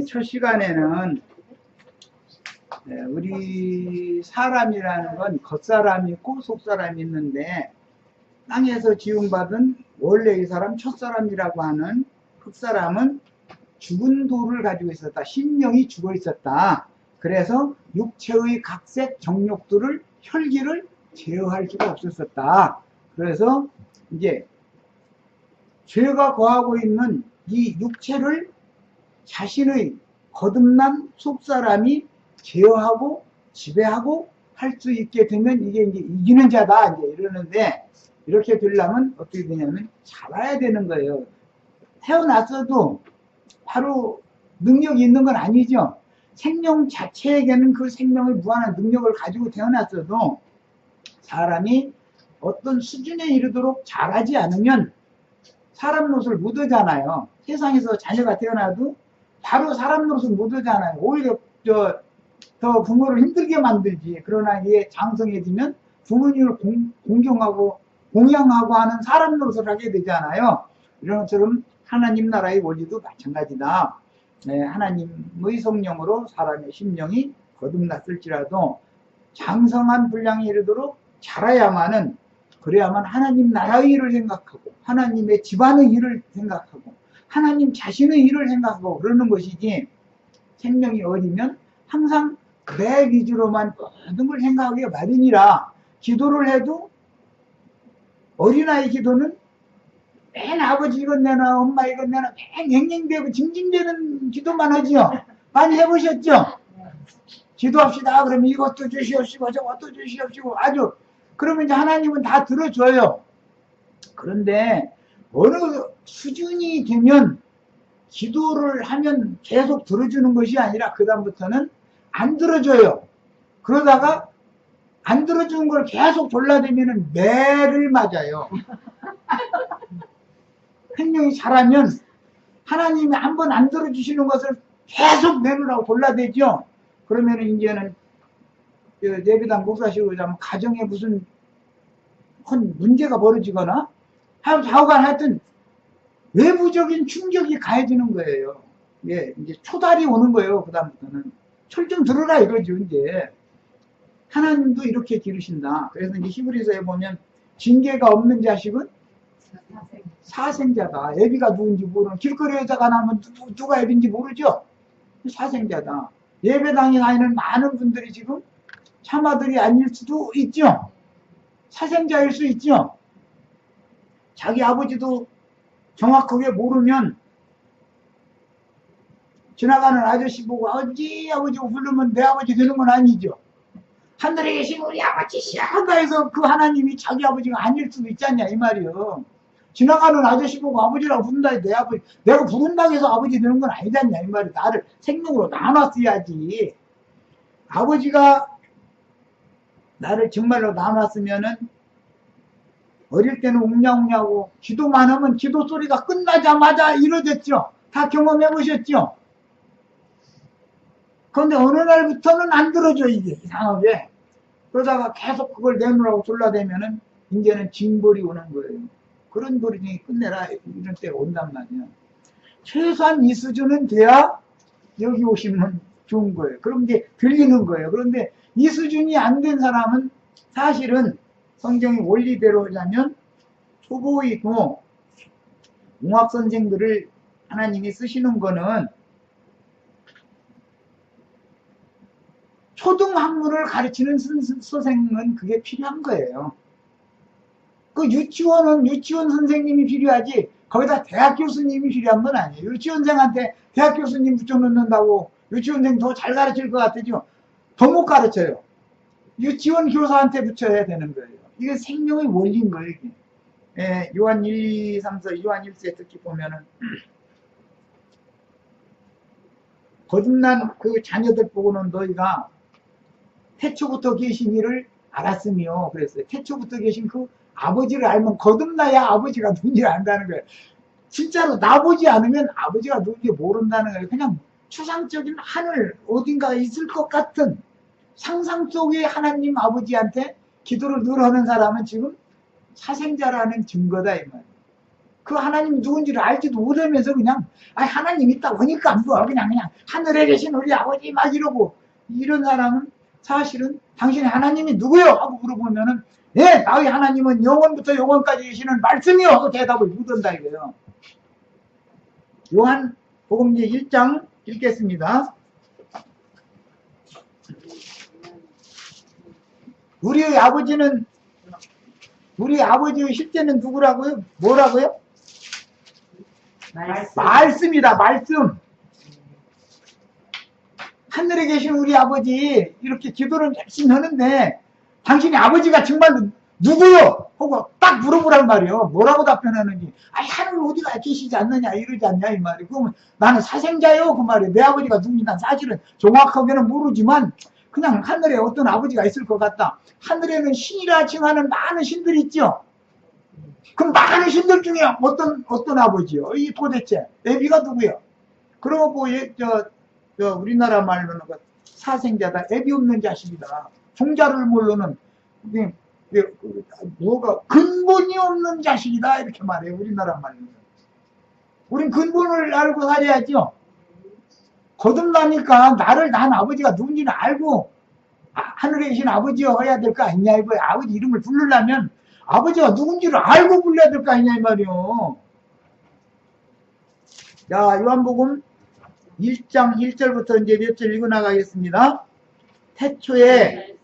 첫 시간에는 우리 사람이라는 건 겉사람이 있고 속사람이 있는데, 땅에서 지음받은 원래의 사람, 첫사람이라고 하는 흙사람은 죽은 돌을 가지고 있었다. 심령이 죽어 있었다. 그래서 육체의 각색 정욕들을, 혈기를 제어할 수가 없었었다. 그래서 이제 죄가 거하고 있는 이 육체를 자신의 거듭난 속사람이 제어하고 지배하고 할 수 있게 되면 이게 이제 이기는 자다 이제 이러는데, 이렇게 되려면 어떻게 되냐면 자라야 되는 거예요. 태어났어도 바로 능력이 있는 건 아니죠. 생명 자체에게는 그 생명의 무한한 능력을 가지고 태어났어도 사람이 어떤 수준에 이르도록 자라지 않으면 사람 노릇을 못 하잖아요. 세상에서 자녀가 태어나도 바로 사람 노릇을 못 하잖아요. 오히려 더 부모를 힘들게 만들지. 그러나 이게 장성해지면 부모님을 공경하고 공양하고 하는 사람 노릇을 하게 되잖아요. 이런 것처럼 하나님 나라의 원리도 마찬가지다. 하나님의 성령으로 사람의 심령이 거듭났을지라도 장성한 분량에 이르도록 자라야만은, 그래야만 하나님 나라의 일을 생각하고 하나님의 집안의 일을 생각하고 하나님 자신의 일을 생각하고 그러는 것이지, 생명이 어리면 항상 내 위주로만 모든 걸 생각하기가 마련이라, 기도를 해도 어린아이 기도는 맨 아버지 이것 내놔, 엄마 이것 내놔, 맨 앵앵대고 징징대는 기도만 하지요. 많이 해보셨죠? 기도합시다. 그러면 이것도 주시옵시고 저것도 주시옵시고 아주, 그러면 이제 하나님은 다 들어줘요. 그런데 어느 수준이 되면 기도를 하면 계속 들어주는 것이 아니라 그 다음부터는 안 들어줘요. 그러다가 안 들어주는 걸 계속 졸라대면 매를 맞아요. 생명이 자라면 하나님이 한 번 안 들어주시는 것을 계속 내놓으라고 졸라대죠. 그러면 이제는 예배당 목사시고 자면 가정에 무슨 문제가 벌어지거나 좌우간 하여튼 외부적인 충격이 가해지는 거예요. 예, 이제 초달이 오는 거예요. 그다음부터는 철 좀 들어라 이거죠. 이제 하나님도 이렇게 기르신다. 그래서 이제 히브리서에 보면 징계가 없는 자식은 사생자다. 애비가 누군지 모르는, 길거리 여자가 나면 누가 애비인지 모르죠. 사생자다. 예배당에 다니는 많은 분들이 지금 참아들이 아닐 수도 있죠. 사생자일 수 있죠. 자기 아버지도 정확하게 모르면 지나가는 아저씨 보고 아버지 아버지고 부르면 내 아버지 되는 건 아니죠. 하늘에 계신 우리 아버지시야 한다 해서 그 하나님이 자기 아버지가 아닐 수도 있지 않냐 이 말이요. 지나가는 아저씨 보고 아버지라고 부른다 해서 내 아버지, 내가 부른다고 해서 아버지 되는 건 아니지 않냐 이 말이요. 나를 생명으로 나눴어야지. 아버지가 나를 정말로 나눴으면은 어릴 때는 웅냐웅냐고 기도만 하면 기도 소리가 끝나자마자 이루어졌죠. 다 경험해 보셨죠? 그런데 어느 날부터는 안 들어줘, 이게 이상하게. 그러다가 계속 그걸 내놓으라고 졸라대면은 이제는 징벌이 오는 거예요. 그런 버리니 끝내라 이런 때가 온단 말이야. 최소한 이 수준은 돼야 여기 오시면 좋은 거예요. 그럼 이제 들리는 거예요. 그런데 이 수준이 안 된 사람은 사실은 성경의 원리대로 하자면 초보이고 웅합선생들을 하나님이 쓰시는 거는 초등학문을 가르치는 선생은 그게 필요한 거예요. 그 유치원은 유치원 선생님이 필요하지 거기다 대학 교수님이 필요한 건 아니에요. 유치원생한테 대학 교수님 붙여놓는다고 유치원생 더 잘 가르칠 것 같으죠? 더 못 가르쳐요. 유치원 교사한테 붙여야 되는 거예요. 이게 생명의 원리인 거예요. 이게. 예, 요한 1, 2, 3, 4, 요한 1세 특히 보면은 거듭난 그 자녀들 보고는 너희가 태초부터 계신 이를 알았으며 그랬어요. 태초부터 계신 그 아버지를 알면 거듭나야 아버지가 누군지를 안다는 거예요. 진짜로 나보지 않으면 아버지가 누군지 모른다는 거예요. 그냥 추상적인 하늘 어딘가 있을 것 같은 상상 속의 하나님 아버지한테 기도를 늘 하는 사람은 지금 사생자라는 증거다 이 말이에요. 그 하나님이 누군지를 알지도 못하면서 그냥 하나님 있다고 하니까 뭐 그냥 하늘에 계신 우리 아버지 막 이러고, 이런 사람은 사실은 당신의 하나님이 누구요? 하고 물어보면은 예, 나의 하나님은 영원부터 영원까지 계시는 말씀이요 하고 대답을 못한다 이거예요. 요한 복음지 1장 읽겠습니다. 우리 아버지의 실제는 누구라고요? 뭐라고요? 말씀이다, 말씀. 하늘에 계신 우리 아버지, 이렇게 기도를 열심히 하는데, 당신이 아버지가 정말 누구요? 하고 딱 물어보란 말이요. 뭐라고 답변하는지. 하늘 어디가 계시지 않느냐, 이러지 않냐, 이 말이에요. 그러면 나는 사생자요, 그 말이에요. 내 아버지가 누군지 난 사실은 정확하게는 모르지만, 그냥 하늘에 어떤 아버지가 있을 것 같다. 하늘에는 신이라 칭하는 많은 신들이 있죠. 그럼 많은 신들 중에 어떤 아버지요? 이 도대체 애비가 누구요? 그러고 우리나라 말로는 사생자다. 애비 없는 자식이다. 종자를 모르는 뭐가 근본이 없는 자식이다 이렇게 말해요. 우리나라 말로는. 우린 근본을 알고 살아야죠. 거듭나니까 난 아버지가 누군지는 알고 하늘에 계신 아버지여 해야 될 거 아니냐 이거야. 아버지 이름을 부르려면 아버지가 누군지를 알고 불러야 될 거 아니냐 이 말이요. 자, 요한복음 1장 1절부터 이제 몇 절 읽어 나가겠습니다. 태초에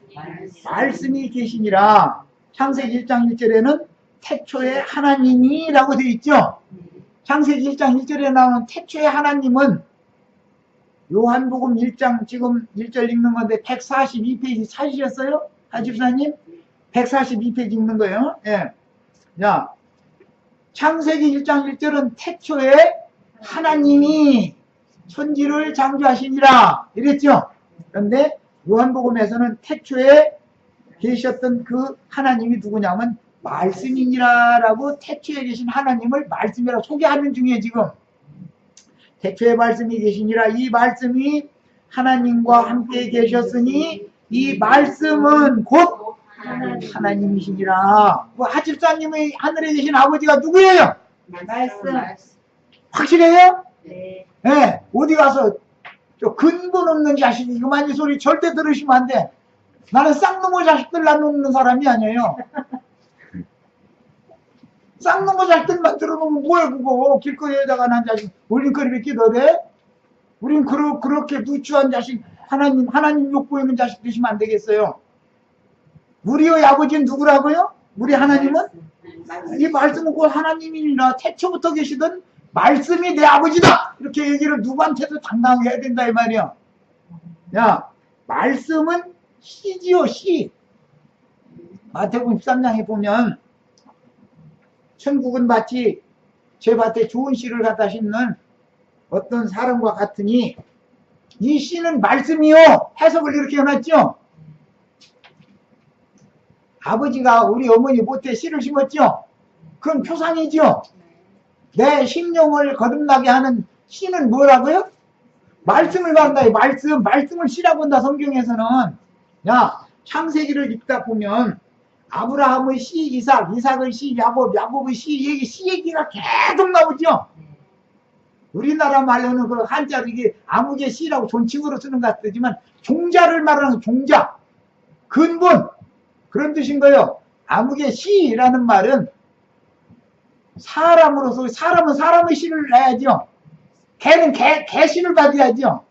말씀이 계시니라. 창세기 1장 1절에는 태초에 하나님이 라고 되어 있죠. 창세기 1장 1절에 나오는 태초에 하나님은 요한복음 1장 지금 1절 읽는 건데 142페이지 찾으셨어요? 하집사님? 142페이지 읽는 거예요. 예. 자, 창세기 1장 1절은 태초에 하나님이 천지를 창조하시니라 이랬죠. 그런데 요한복음에서는 태초에 계셨던 그 하나님이 누구냐면 말씀이니라 라고 태초에 계신 하나님을 말씀이라고 소개하는 중에 지금 태초에 말씀이 계시니라. 이 말씀이 하나님과 함께 계셨으니 이 말씀은 곧 하나님이시니라. 하집사님의 하늘에 계신 아버지가 누구예요? 말씀. 확실해요? 네. 네. 어디 가서 근본 없는 자식이 그만 이 소리 절대 들으시면 안 돼. 나는 쌍놈의 자식들 낳는 사람이 아니에요. 쌍놈의 자식들만 들어보면 뭐야 그거. 길거리에다가 난 자식 울림거리 끼더래. 우린 그렇게 누추한 자식 하나님 욕보이는 자식 되시면 안 되겠어요. 우리의 아버지는 누구라고요? 우리 하나님은? 이 말씀은 곧 하나님이니라. 태초부터 계시던 말씀이 내 아버지다 이렇게 얘기를 누구한테도 당당하게 해야 된다 이 말이야. 야, 말씀은 씨지요, 씨. 마태복음 13장에 보면 천국은 마치 제 밭에 좋은 씨를 갖다 심는 어떤 사람과 같으니 이 씨는 말씀이요. 해석을 이렇게 해놨죠. 아버지가 우리 어머니 못에 씨를 심었죠. 그건 표상이죠. 내 심령을 거듭나게 하는 씨는 뭐라고요? 말씀을 말한다. 말씀을 씨라고 한다. 성경에서는. 야, 창세기를 읽다 보면 아브라함의 씨 이삭의 씨 야곱의 씨 얘기가 계속 나오죠. 우리나라 말로는 그 한자로 이게 아무개 씨라고 존칭으로 쓰는 것 같지만 종자를 말하는 종자, 근본 그런 뜻인 거예요. 아무개 씨라는 말은 사람으로서 사람은 사람의 씨를 내야죠. 개는 개 씨를 받아야죠.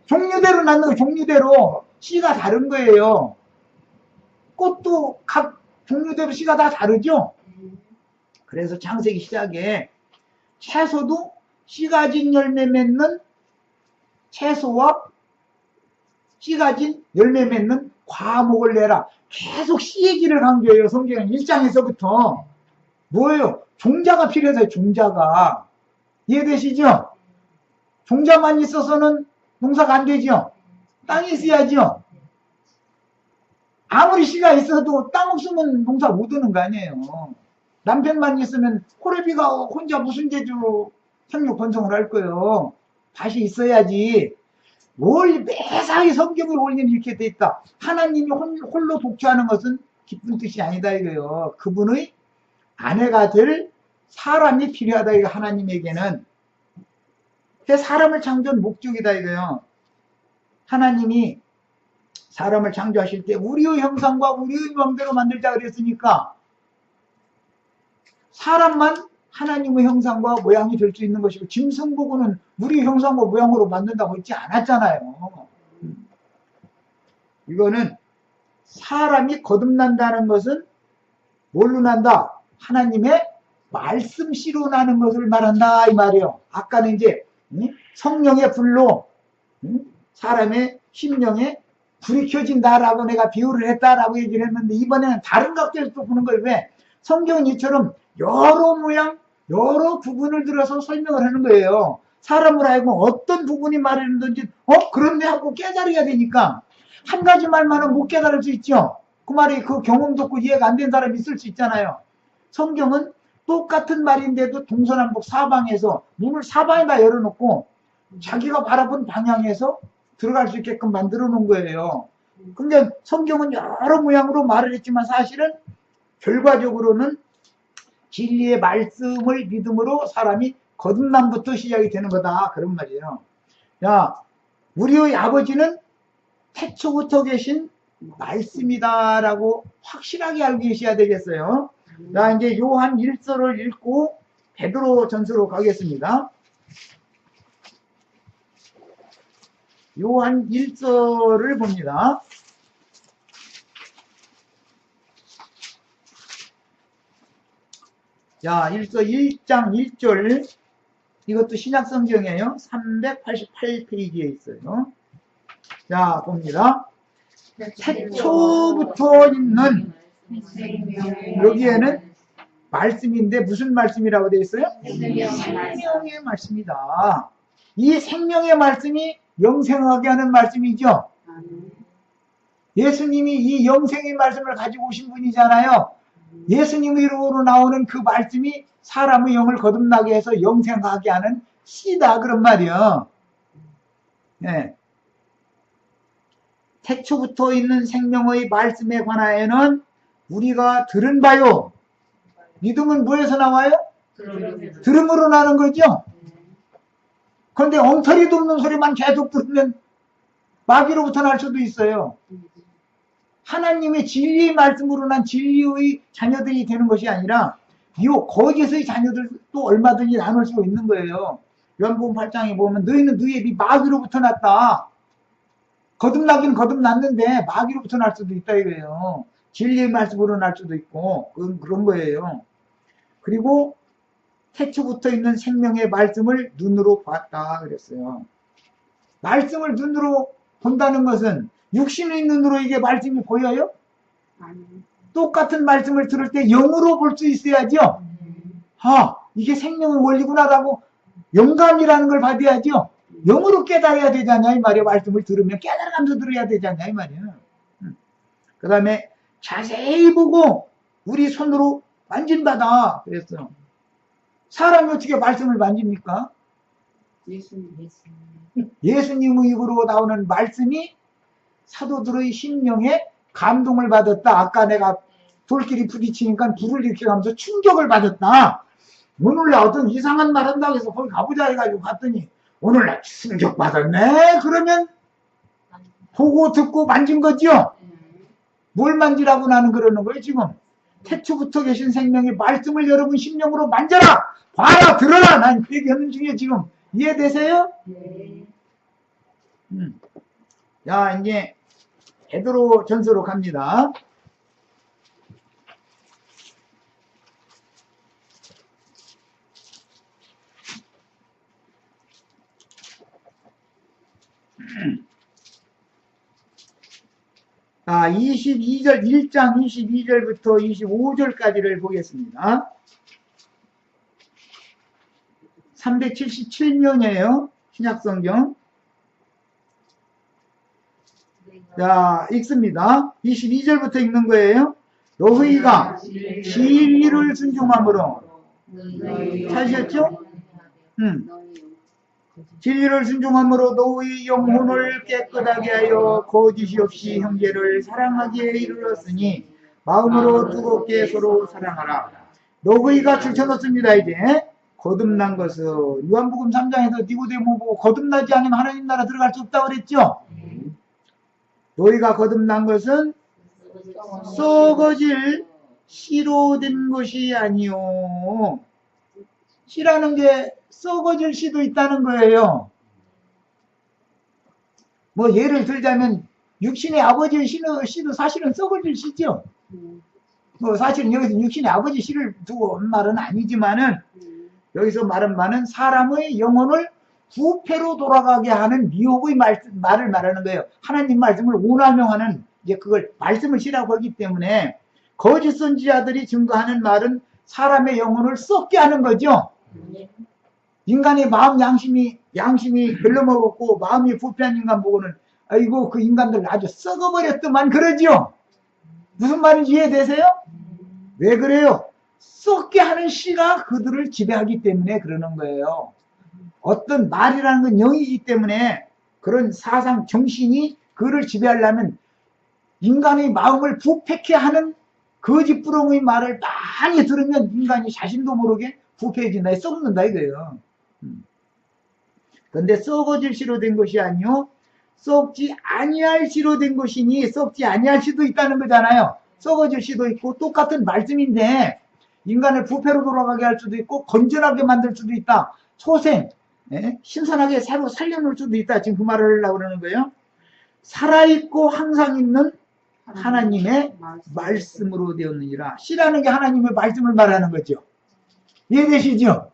종류대로 낳는 거 종류대로 씨가 다른 거예요. 꽃도 각 종류대로 씨가 다 다르죠. 그래서 창세기 시작에 채소도 씨 가진 열매 맺는 채소와 씨 가진 열매 맺는 과목을 내라. 계속 씨 얘기를 강조해요. 성경은 1장에서부터. 뭐예요? 종자가 필요해요. 종자가. 이해되시죠? 종자만 있어서는 농사가 안 되죠. 땅이 있어야죠. 아무리 씨가 있어도 땅 없으면 농사 못 하는 거 아니에요. 남편만 있으면 호레비가 혼자 무슨 재주로 생육 번성을 할 거예요. 밭이 있어야지. 뭘 매사에 성경을 올리면 이렇게 돼 있다. 하나님이 홀로 독주하는 것은 기쁜 뜻이 아니다 이거예요. 그분의 아내가 될 사람이 필요하다 이거 하나님에게는. 사람을 창조한 목적이다 이거요. 하나님이 사람을 창조하실 때 우리의 형상과 우리의 마음대로 만들자 그랬으니까 사람만 하나님의 형상과 모양이 될 수 있는 것이고 짐승보고는 우리 형상과 모양으로 만든다고 했지 않았잖아요. 이거는 사람이 거듭난다는 것은 뭘로 난다? 하나님의 말씀씨로 나는 것을 말한다 이 말이에요. 아까는 이제 성령의 불로 사람의 심령에 불이 켜진다라고 내가 비유를 했다라고 얘기를 했는데 이번에는 다른 각도에서 또 보는 거예요. 왜? 성경은 이처럼 여러 모양 여러 부분을 들어서 설명을 하는 거예요. 사람으로 하여금 어떤 부분이 말했는지 그런데 하고 깨달아야 되니까 한 가지 말만은 못 깨달을 수 있죠. 그 말이 그 경험도 없고 이해가 안 된 사람이 있을 수 있잖아요. 성경은 똑같은 말인데도 동서남북 사방에서 문을 사방에다 열어놓고 자기가 바라본 방향에서 들어갈 수 있게끔 만들어 놓은 거예요. 근데 성경은 여러 모양으로 말을 했지만 사실은 결과적으로는 진리의 말씀을 믿음으로 사람이 거듭남부터 시작이 되는 거다 그런 말이에요. 야, 우리의 아버지는 태초부터 계신 말씀이다라고 확실하게 알고 계셔야 되겠어요. 자, 이제 요한 1서를 읽고 베드로 전서로 가겠습니다. 요한 1서를 봅니다. 자, 1서 1장 1절 이것도 신약성경이에요. 388페이지에 있어요. 자, 봅니다. 태초부터 있는 여기에는 말씀인데 무슨 말씀이라고 되어 있어요? 생명의 말씀이다. 이 생명의 말씀이 영생하게 하는 말씀이죠. 예수님이 이 영생의 말씀을 가지고 오신 분이잖아요. 예수님의 이름으로 나오는 그 말씀이 사람의 영을 거듭나게 해서 영생하게 하는 씨다 그런 말이요. 네. 태초부터 있는 생명의 말씀에 관하여는 우리가 들은 바요. 믿음은 뭐에서 나와요? 들음으로 나는 거죠. 그런데 엉터리도 없는 소리만 계속 들으면 마귀로부터 날 수도 있어요. 하나님의 진리의 말씀으로 난 진리의 자녀들이 되는 것이 아니라 이 거짓의 자녀들도 얼마든지 나눌 수 있는 거예요. 요한복음 8장에 보면 너희는 너희 입이 마귀로부터 났다. 거듭나긴 거듭났는데 마귀로부터 날 수도 있다 이거예요. 진리의 말씀으로 날 수도 있고 그런 거예요. 그리고 태초부터 있는 생명의 말씀을 눈으로 봤다 그랬어요. 말씀을 눈으로 본다는 것은 육신의 눈으로 이게 말씀이 보여요? 똑같은 말씀을 들을 때 영으로 볼 수 있어야죠. 이게 생명의 원리구나라고 영감이라는 걸 받아야죠. 영으로 깨달아야 되잖냐 이 말이에요. 말씀을 들으면 깨달아가면서 들어야 되잖냐 이 말이에요. 그 다음에 자세히 보고 우리 손으로 만진바다 그랬어요. 사람이 어떻게 말씀을 만집니까? 예수님의 입으로 나오는 말씀이 사도들의 심령에 감동을 받았다. 아까 내가 돌끼리 부딪히니까 불을 일으켜가면서 충격을 받았다. 오늘날 어떤 이상한 말 한다고 해서 거기 가보자 해가지고 갔더니 오늘날 충격 받았네. 그러면 보고 듣고 만진 거죠. 뭘 만지라고 나는 그러는 거예요 지금. 태초부터 계신 생명의 말씀을 여러분 심령으로 만져라. 봐라 들어라. 난 그 얘기하는 중에 지금 이해되세요? 네. 자, 이제 베드로 전서로 갑니다. 자, 22절, 1장 22절부터 25절까지를 보겠습니다. 377년이에요. 신약성경. 자, 읽습니다. 22절부터 읽는 거예요. 너희가 진리를 순종함으로 찾으셨죠? 진리를 순종함으로 너희 영혼을 깨끗하게 하여 거짓이 없이 형제를 사랑하기에 이르렀으니 마음으로 뜨겁게 서로 사랑하라. 너희가 줄쳐놓습니다. 이제 거듭난 것은 요한복음 3장에서 니고데모 보고 거듭나지 않으면 하나님 나라 들어갈 수 없다고 그랬죠. 너희가 거듭난 것은 썩어질 씨로 된 것이 아니요. 씨라는 게 썩어질 씨도 있다는 거예요. 뭐 예를 들자면 육신의 아버지의 씨도 사실은 썩어질 씨죠. 뭐 사실은 여기서 육신의 아버지 씨를 두고 온 말은 아니지만은 여기서 말은 바는 사람의 영혼을 부패로 돌아가게 하는 미혹의 말을 말하는 거예요. 하나님 말씀을 오남용하는 이제 그걸 말씀을 씨라고 하기 때문에 거짓 선지자들이 증거하는 말은 사람의 영혼을 썩게 하는 거죠. 인간의 마음 양심이 별로먹었고 마음이 부패한 인간 보고는 아이고 그 인간들 아주 썩어버렸더만 그러죠. 무슨 말인지 이해되세요? 왜 그래요? 썩게 하는 씨가 그들을 지배하기 때문에 그러는 거예요. 어떤 말이라는 건 영이기 때문에 그런 사상 정신이 그를 지배하려면 인간의 마음을 부패케 하는 거짓부렁의 말을 많이 들으면 인간이 자신도 모르게 부패해진다, 썩는다 이거예요. 그런데 썩어질 씨로 된 것이 아니요 썩지 아니할 씨로 된 것이니 썩지 아니할 씨도 있다는 거잖아요. 썩어질 씨도 있고 똑같은 말씀인데 인간을 부패로 돌아가게 할 수도 있고 건전하게 만들 수도 있다. 소생, 신선하게 새로 살려놓을 수도 있다. 지금 그 말을 하려고 그러는 거예요. 살아있고 항상 있는 하나님의 말씀으로 되었느니라. 씨라는 게 하나님의 말씀을 말하는 거죠. 이해되시죠?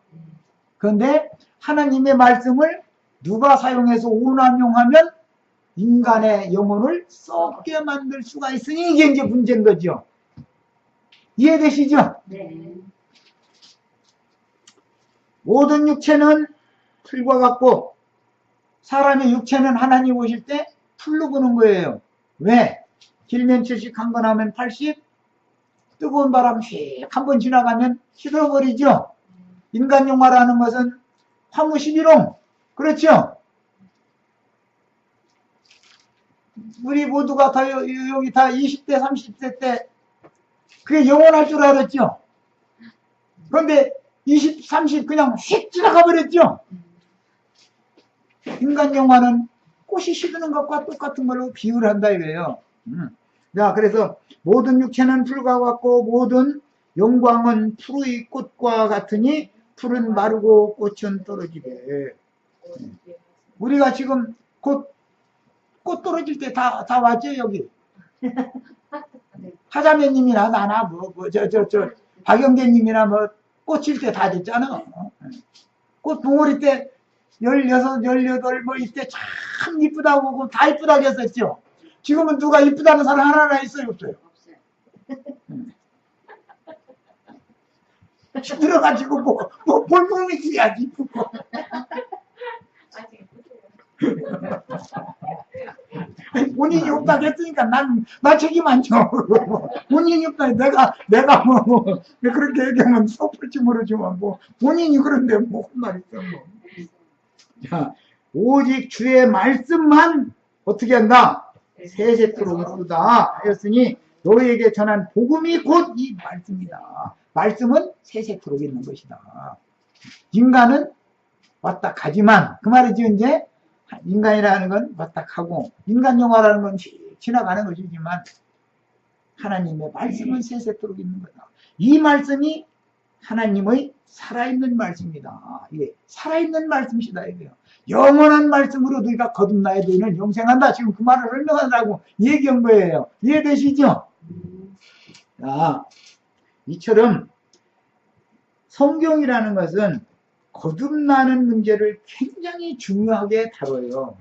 그런데 하나님의 말씀을 누가 사용해서 오남용하면 인간의 영혼을 썩게 만들 수가 있으니 이게 이제 문제인 거죠. 이해되시죠? 네. 모든 육체는 풀과 같고 사람의 육체는 하나님 오실 때 풀로 보는 거예요. 왜? 길면 70, 한 번 하면 80, 뜨거운 바람 휙 한 번 지나가면 시들어버리죠. 인간 영화라는 것은 화무 11홍. 그렇죠? 우리 모두가 다 여기 다 20대, 30대 때 그게 영원할 줄 알았죠. 그런데 20, 30 그냥 휙 지나가 버렸죠. 인간 영화는 꽃이 시드는 것과 똑같은 걸로 비유를 한다 이거예요. 자, 그래서 모든 육체는 풀과 같고 모든 영광은 푸르의 꽃과 같으니 풀은 마르고 꽃은 떨어지되. 우리가 지금 꽃 떨어질 때 다 왔죠 여기. 하자매님이나 나나 박영재님이나 꽃일 때 다 됐잖아. 꽃 봉오리 때 16, 18 이때 참 이쁘다고 다 이쁘다고 했었죠. 지금은 누가 이쁘다는 사람 하나 있어요 없어요? 들어가지고 볼품이 줘야지 이쁘고. 본인이 없다고 했으니까 나 책임 안 져. 본인이 없다. 내가 그렇게 얘기하면 섭할지 모르지만 본인이 그런데 혼날 있어 자, 오직 주의 말씀만 어떻게 한다? 세세토록 이쁘다 하였으니 너희에게 전한 복음이 곧 이 말씀이다. 말씀은 세세토록 있는 것이다. 인간은 왔다 가지만 그 말이지 이제 인간이라는 건 왔다 가고 인간 영화라는 건 지나가는 것이지만 하나님의 말씀은 세세토록 있는 거다. 이 말씀이 하나님의 살아있는 말씀이다. 이게 살아있는 말씀이시다 이거예요. 영원한 말씀으로 너희가 거듭나야 너희는 영생한다. 지금 그 말을 설명하라고 얘기한 거예요. 이해되시죠? 자, 이처럼 성경이라는 것은 거듭나는 문제를 굉장히 중요하게 다뤄요.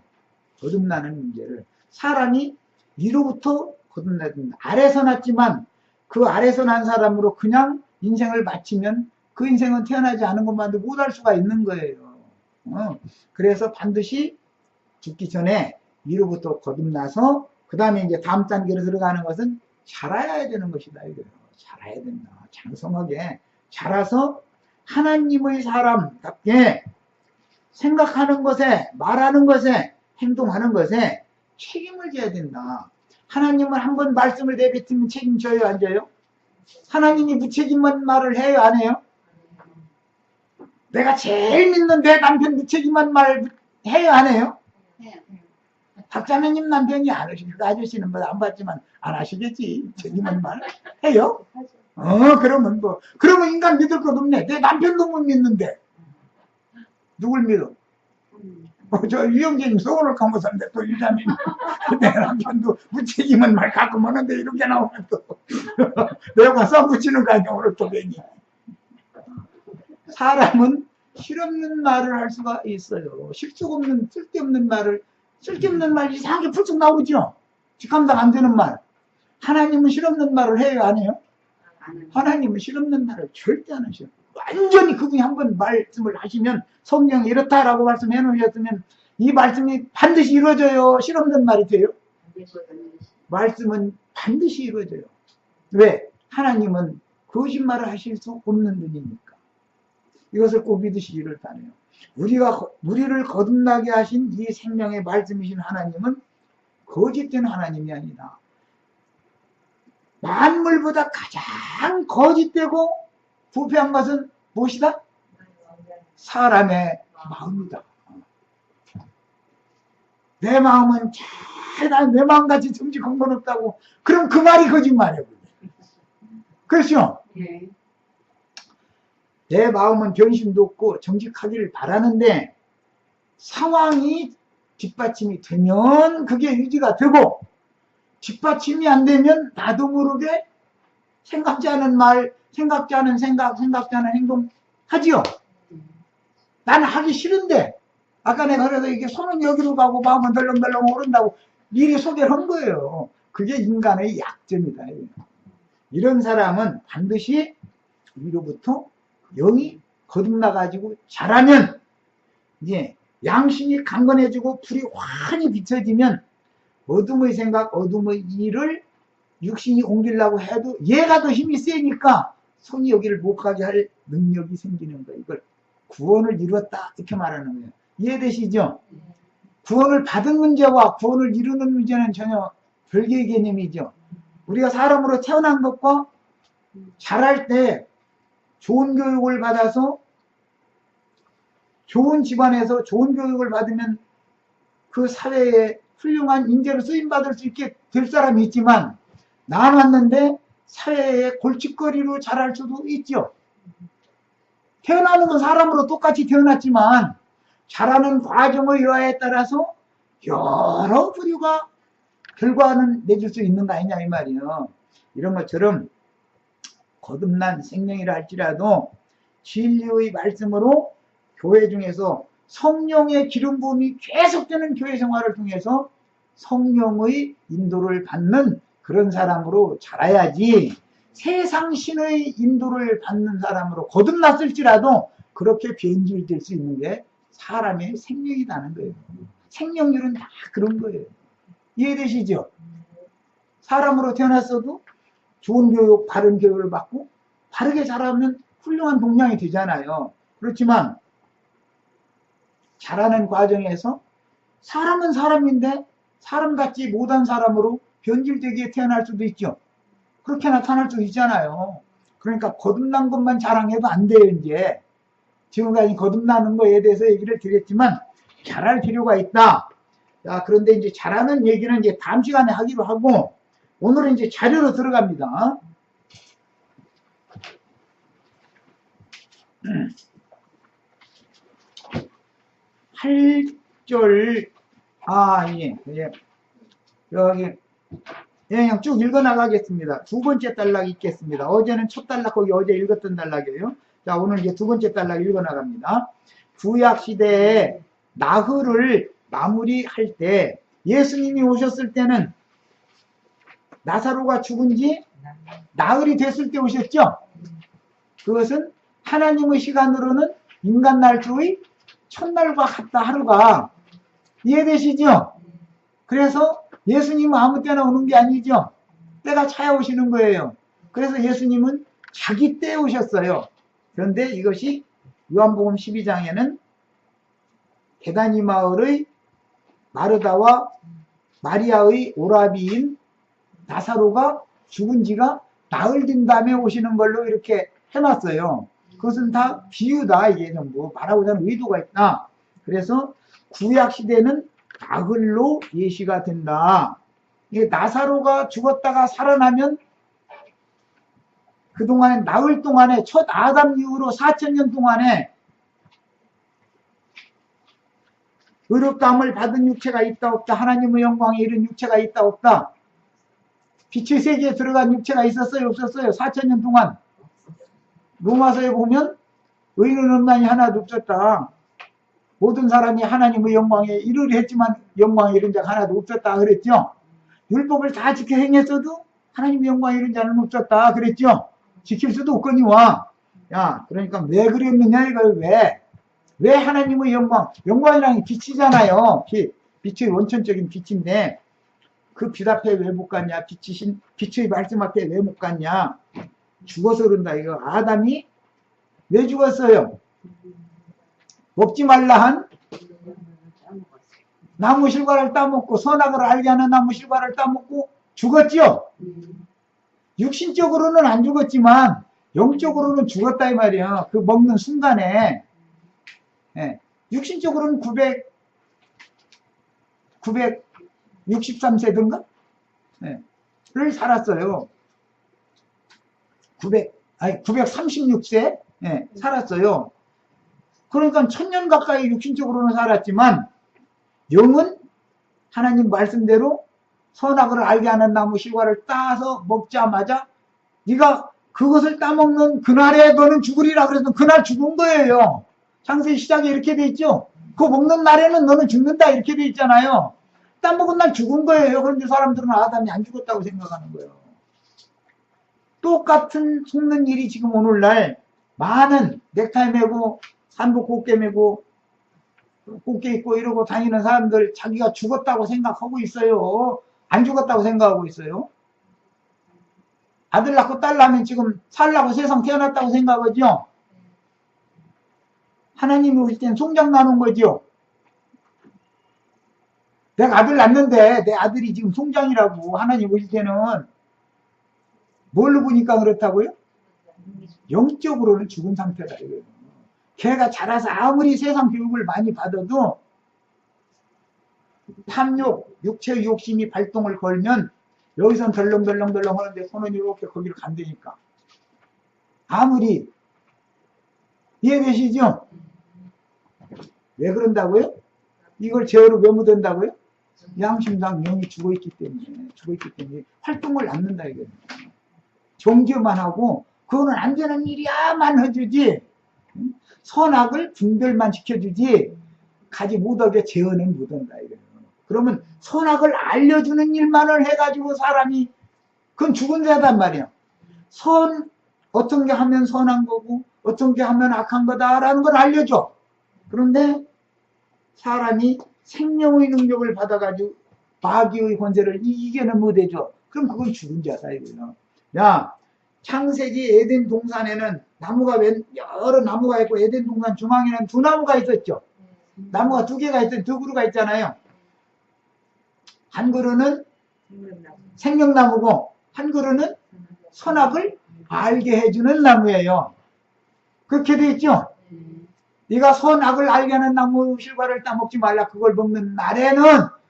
거듭나는 문제를. 사람이 위로부터 거듭나든다. 아래서 났지만 그 아래서 난 사람으로 그냥 인생을 마치면 그 인생은 태어나지 않은 것만도 못할 수가 있는 거예요. 그래서 반드시 죽기 전에 위로부터 거듭나서 그 다음에 이제 다음 단계로 들어가는 것은 자라야 되는 것이다 이거예요. 자라야 된다. 장성하게 자라서 하나님의 사람답게 생각하는 것에 말하는 것에 행동하는 것에 책임을 져야 된다. 하나님은 한번 말씀을 내뱉으면 책임져요 안 져요? 하나님이 무책임한 말을 해요, 안 해요? 내가 제일 믿는 내 남편 무책임한 말 해요, 안 해요? 박자매님 남편이 안 하시고, 그 아저씨는 뭐 안 봤지만 안 하시겠지. 책임한 말 해요? 그러면 뭐, 그러면 인간 믿을 것 없네. 내 남편도 못 믿는데. 누굴 믿어? 저 유영재님 소원을 감고산데 또 유자님 내 남편도 무책임한 말 가끔 하는데 이렇게 나오면 또 내가 싸붙이는 거 아니야 오늘 또 괜히. 사람은 실없는 말을 할 수가 있어요. 실속 없는 쓸데없는 말을, 쓸데없는 말 이상하게 풀쩍 나오죠. 직감당 안 되는 말. 하나님은 실없는 말을 해요, 안 해요? 하나님은 실없는 말을 절대 안 하셔요. 완전히 그분이 한번 말씀을 하시면 성경이 이렇다라고 말씀해 놓으셨으면 이 말씀이 반드시 이루어져요? 실없는 말이 돼요? 말씀은 반드시 이루어져요. 왜? 하나님은 거짓말을 하실 수 없는 분이니까. 이것을 꼭 믿으시기를 바라요. 우리를 거듭나게 하신 이 생명의 말씀이신 하나님은 거짓된 하나님이 아니다. 만물보다 가장 거짓되고 부패한 것은 무엇이다? 사람의 마음이다. 내 마음은 내 마음같이 정직 근본 없다고. 그럼 그 말이 거짓말이에요. 그렇죠? 네. 내 마음은 변심도 없고 정직하기를 바라는데 상황이 뒷받침이 되면 그게 유지가 되고 뒷받침이 안 되면 나도 모르게 생각지 않은 말, 생각지 않은 생각, 생각지 않은 행동 하지요. 나는 하기 싫은데 아까 내가 그래서 이게 손은 여기로 가고 마음은 덜렁덜렁 오른다고 미리 소개를 한 거예요. 그게 인간의 약점이다. 이런 사람은 반드시 위로부터 영이 거듭나가지고 자라면 이제 양심이 강건해지고 불이 환히 비춰지면 어둠의 생각, 어둠의 일을 육신이 옮기려고 해도 얘가 더 힘이 세니까 손이 여기를 못 가게 할 능력이 생기는 거예요. 이걸 구원을 이루었다 이렇게 말하는 거예요. 이해되시죠? 구원을 받은 문제와 구원을 이루는 문제는 전혀 별개의 개념이죠. 우리가 사람으로 태어난 것과 자랄 때 좋은 교육을 받아서 좋은 집안에서 좋은 교육을 받으면 그 사회에 훌륭한 인재로 쓰임받을 수 있게 될 사람이 있지만 나왔는데 사회의 골칫거리로 자랄 수도 있죠. 태어나는 건 사람으로 똑같이 태어났지만 자라는 과정의 여하에 따라서 여러 부류가 결과는 내줄 수 있는 거 아니냐 이 말이에요. 이런 것처럼 거듭난 생명이라 할지라도 진리의 말씀으로 교회 중에서 성령의 기름 부음이 계속되는 교회 생활을 통해서 성령의 인도를 받는 그런 사람으로 자라야지 세상 신의 인도를 받는 사람으로 거듭났을지라도 그렇게 변질될 수 있는 게 사람의 생명이라는 거예요. 생명률은 다 그런 거예요. 이해되시죠? 사람으로 태어났어도 좋은 교육, 바른 교육을 받고 바르게 자라면 훌륭한 동량이 되잖아요. 그렇지만 자라는 과정에서 사람은 사람인데 사람같지 못한 사람으로 변질되게 태어날 수도 있죠. 그렇게 나타날 수도 있잖아요. 그러니까 거듭난 것만 자랑해도 안 돼요. 이제 지금까지 거듭나는 거에 대해서 얘기를 드렸지만 잘할 필요가 있다. 자, 그런데 이제 잘하는 얘기는 이제 다음 시간에 하기로 하고 오늘은 이제 자료로 들어갑니다. 8절, 예. 여기, 그냥 쭉 읽어 나가겠습니다. 두 번째 단락 읽겠습니다. 어제는 첫 단락, 거기 어제 읽었던 단락이에요. 자, 오늘 이제 두 번째 단락 읽어 나갑니다. 구약시대에 나흘을 마무리할 때 예수님이 오셨을 때는 나사로가 죽은 지 나흘이 됐을 때 오셨죠? 그것은 하나님의 시간으로는 인간 날조의 첫날과 같다 하루가. 이해되시죠? 그래서 예수님은 아무 때나 오는 게 아니죠. 때가 차야 오시는 거예요. 그래서 예수님은 자기 때에 오셨어요. 그런데 이것이 요한복음 12장에는 베다니 마을의 마르다와 마리아의 오라비인 나사로가 죽은 지가 나흘 din 다음에 오시는 걸로 이렇게 해놨어요. 그것은 다 비유다. 이게 전부 말하고자 하는 의도가 있다. 그래서 구약시대는 나흘로 예시가 된다. 이게 나사로가 죽었다가 살아나면 그동안에 나흘 동안에 첫 아담 이후로 4000년 동안에 의롭다함을 받은 육체가 있다 없다, 하나님의 영광에 이른 육체가 있다 없다, 빛의 세계에 들어간 육체가 있었어요 없었어요? 4000년 동안. 로마서에 보면 의인은 없나니 하나도 없었다. 모든 사람이 하나님의 영광에 이르려 했지만 영광에 이른 자가 하나도 없었다 그랬죠. 율법을 다 지켜 행했어도 하나님의 영광에 이른 자는 없었다 그랬죠. 지킬 수도 없거니와. 야, 그러니까 왜 그랬느냐 이걸. 왜 하나님의 영광이라는 게 빛이잖아요. 빛의 원천적인 빛인데 그 빛 앞에 왜 못 갔냐? 빛의 말씀 앞에 왜 못 갔냐? 죽어서 그런다 이거. 아담이 왜 죽었어요? 먹지 말라 한 나무 실과를 따먹고, 선악을 알게 하는 나무 실과를 따먹고 죽었죠? 육신적으로는 안 죽었지만 영적으로는 죽었다 이 말이야. 그 먹는 순간에. 예, 육신적으로는 963세든가? 예, 를 살았어요. 936세? 예, 살았어요. 그러니까 1000년 가까이 육신적으로는 살았지만, 영은 하나님 말씀대로 선악을 알게 하는 나무 실과를 따서 먹자마자, 네가 그것을 따먹는 그날에 너는 죽으리라 그래서 그날 죽은 거예요. 창세기 시작에 이렇게 돼 있죠. 그거 먹는 날에는 너는 죽는다 이렇게 돼 있잖아요. 따먹은 날 죽은 거예요. 그런데 사람들은 아담이 안 죽었다고 생각하는 거예요. 똑같은 속는 일이 지금 오늘날 많은 넥타이 매고 산복 곱게 매고 곱게 입고 이러고 다니는 사람들, 자기가 죽었다고 생각하고 있어요. 안 죽었다고 생각하고 있어요. 아들 낳고 딸 낳으면 지금 살라고 세상 태어났다고 생각하죠. 하나님이 오실 땐 송장 나눈 거죠. 내가 아들 낳는데 내 아들이 지금 송장이라고. 하나님 오실 때는 뭘로 보니까 그렇다고요? 영적으로는 죽은 상태다 이거예요. 걔가 자라서 아무리 세상 교육을 많이 받아도 탐욕, 육체의 욕심이 발동을 걸면 여기선 덜렁덜렁 하는데 손은 이렇게 거기를 간다니까. 아무리. 이해되시죠? 왜 그런다고요? 이걸 제어로 왜 못한다고요? 양심상 영이 죽어있기 때문에 활동을 않는다 이거예요. 정죄만 하고 그거는 안 되는 일이야만 해주지, 선악을 분별만 시켜주지 가지 못하게 제어는 못한다 이거예요. 그러면 선악을 알려주는 일만을 해가지고 사람이, 그건 죽은 자단 말이야. 어떤 게 하면 선한 거고 어떤 게 하면 악한 거다라는 걸 알려줘. 그런데 사람이 생명의 능력을 받아가지고 마귀의 권세를 이겨는 못해줘. 그럼 그건 죽은 자다 이거예요. 야, 창세기 에덴 동산에는 여러 나무가 있고 에덴 동산 중앙에는 2나무가 있었죠. 나무가 2개가 있던 2그루가 있잖아요. 한 그루는 생명나무고 한 그루는 선악을 알게 해주는 나무예요. 그렇게 돼 있죠. 네가 선악을 알게 하는 나무 실과를 따먹지 말라. 그걸 먹는 날에는,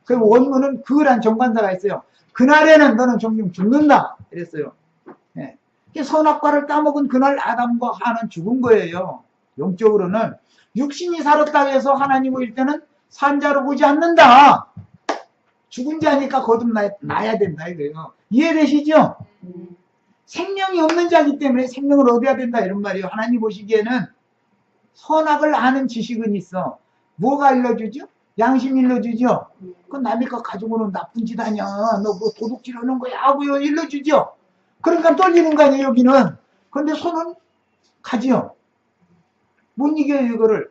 그 원문은 그란 정관사가 있어요. 그날에는 너는 종종 죽는다 이랬어요. 예. 선악과를 따먹은 그날 아담과 하와는 죽은 거예요. 영적으로는. 육신이 살았다고 해서 하나님 오실 때는 산자로 보지 않는다. 죽은 자니까 거듭나야 된다 이거예요. 이해되시죠? 생명이 없는 자이기 때문에 생명을 얻어야 된다 이런 말이에요. 하나님 보시기에는 선악을 아는 지식은 있어. 뭐가 알려주죠? 양심 일러주죠. 그건 남의 것 가지고는 나쁜 짓 아니야. 너 뭐 도둑질 하는 거야 하고요 일러주죠. 그러니까 떨리는 거 아니에요 여기는. 근데 손은 가지요. 못 이겨요 이거를.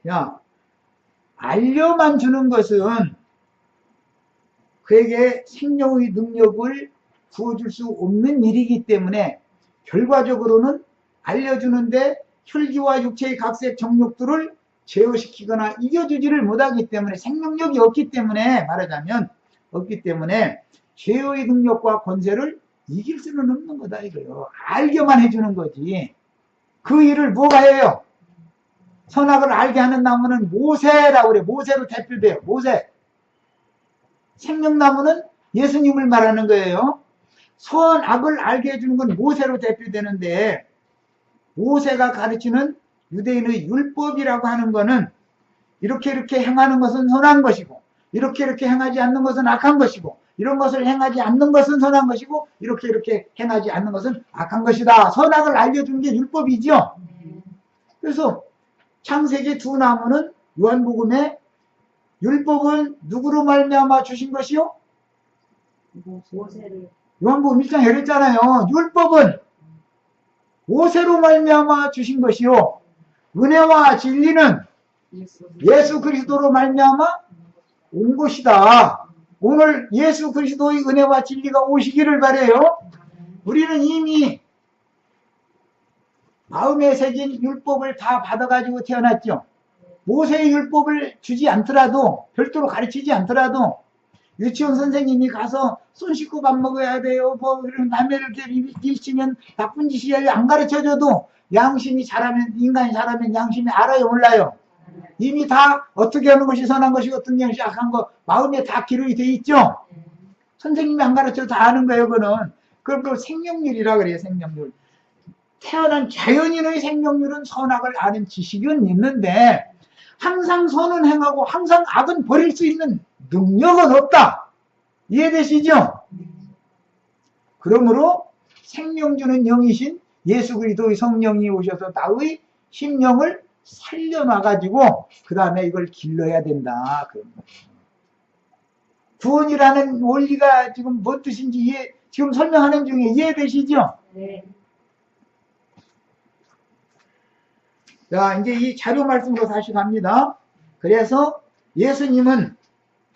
야, 알려만 주는 것은 그에게 생명의 능력을 부어줄 수 없는 일이기 때문에 결과적으로는 알려주는데 혈기와 육체의 각색 정욕들을 제어시키거나 이겨주지를 못하기 때문에, 생명력이 없기 때문에, 말하자면 없기 때문에 제어의 능력과 권세를 이길 수는 없는 거다 이거요. 알게만 해주는 거지. 그 일을 뭐가 해요? 선악을 알게 하는 나무는 모세라고 그래. 모세로 대표돼요. 모세. 생명나무는 예수님을 말하는 거예요. 선악을 알게 해주는 건 모세로 대표되는데, 모세가 가르치는 유대인의 율법이라고 하는 거는 이렇게 행하는 것은 선한 것이고, 이렇게 행하지 않는 것은 악한 것이고, 이런 것을 행하지 않는 것은 선한 것이고, 이렇게 행하지 않는 것은 악한 것이다. 선악을 알려주는 게 율법이죠. 그래서 창세기 두 나무는 요한복음에 율법은 누구로 말미암아 주신 것이요? 요한복음 1장에 그랬잖아요. 율법은 모세로 말미암아 주신 것이요, 은혜와 진리는 예수 그리스도로 말미암아 온 것이다. 오늘 예수 그리스도의 은혜와 진리가 오시기를 바라요. 우리는 이미 마음에 새긴 율법을 다 받아가지고 태어났죠. 모세의 율법을 주지 않더라도, 별도로 가르치지 않더라도, 유치원 선생님이 가서 손 씻고 밥 먹어야 돼요, 뭐 남의 이렇게 일치면 나쁜 짓이야, 안 가르쳐줘도 양심이 자라면, 인간이 자라면 양심이 알아요, 몰라요? 이미 다 어떻게 하는 것이 선한 것이고 어떤 것이 악한 거 마음에 다 기록이 돼 있죠. 선생님이 안 가르쳐도 다 아는 거예요. 그거는 그걸 생명률이라 그래요. 생명률. 태어난 자연인의 생명률은 선악을 아는 지식은 있는데, 항상 선은 행하고 항상 악은 버릴 수 있는 능력은 없다. 이해되시죠? 그러므로 생명 주는 영이신 예수 그리스도의 성령이 오셔서 나의 심령을 살려놔가지고 그 다음에 이걸 길러야 된다. 구원이라는 원리가 지금 뭔 뜻인지 지금 설명하는 중에 이해되시죠? 네. 자, 이제 이 자료 말씀으로 다시 갑니다. 그래서 예수님은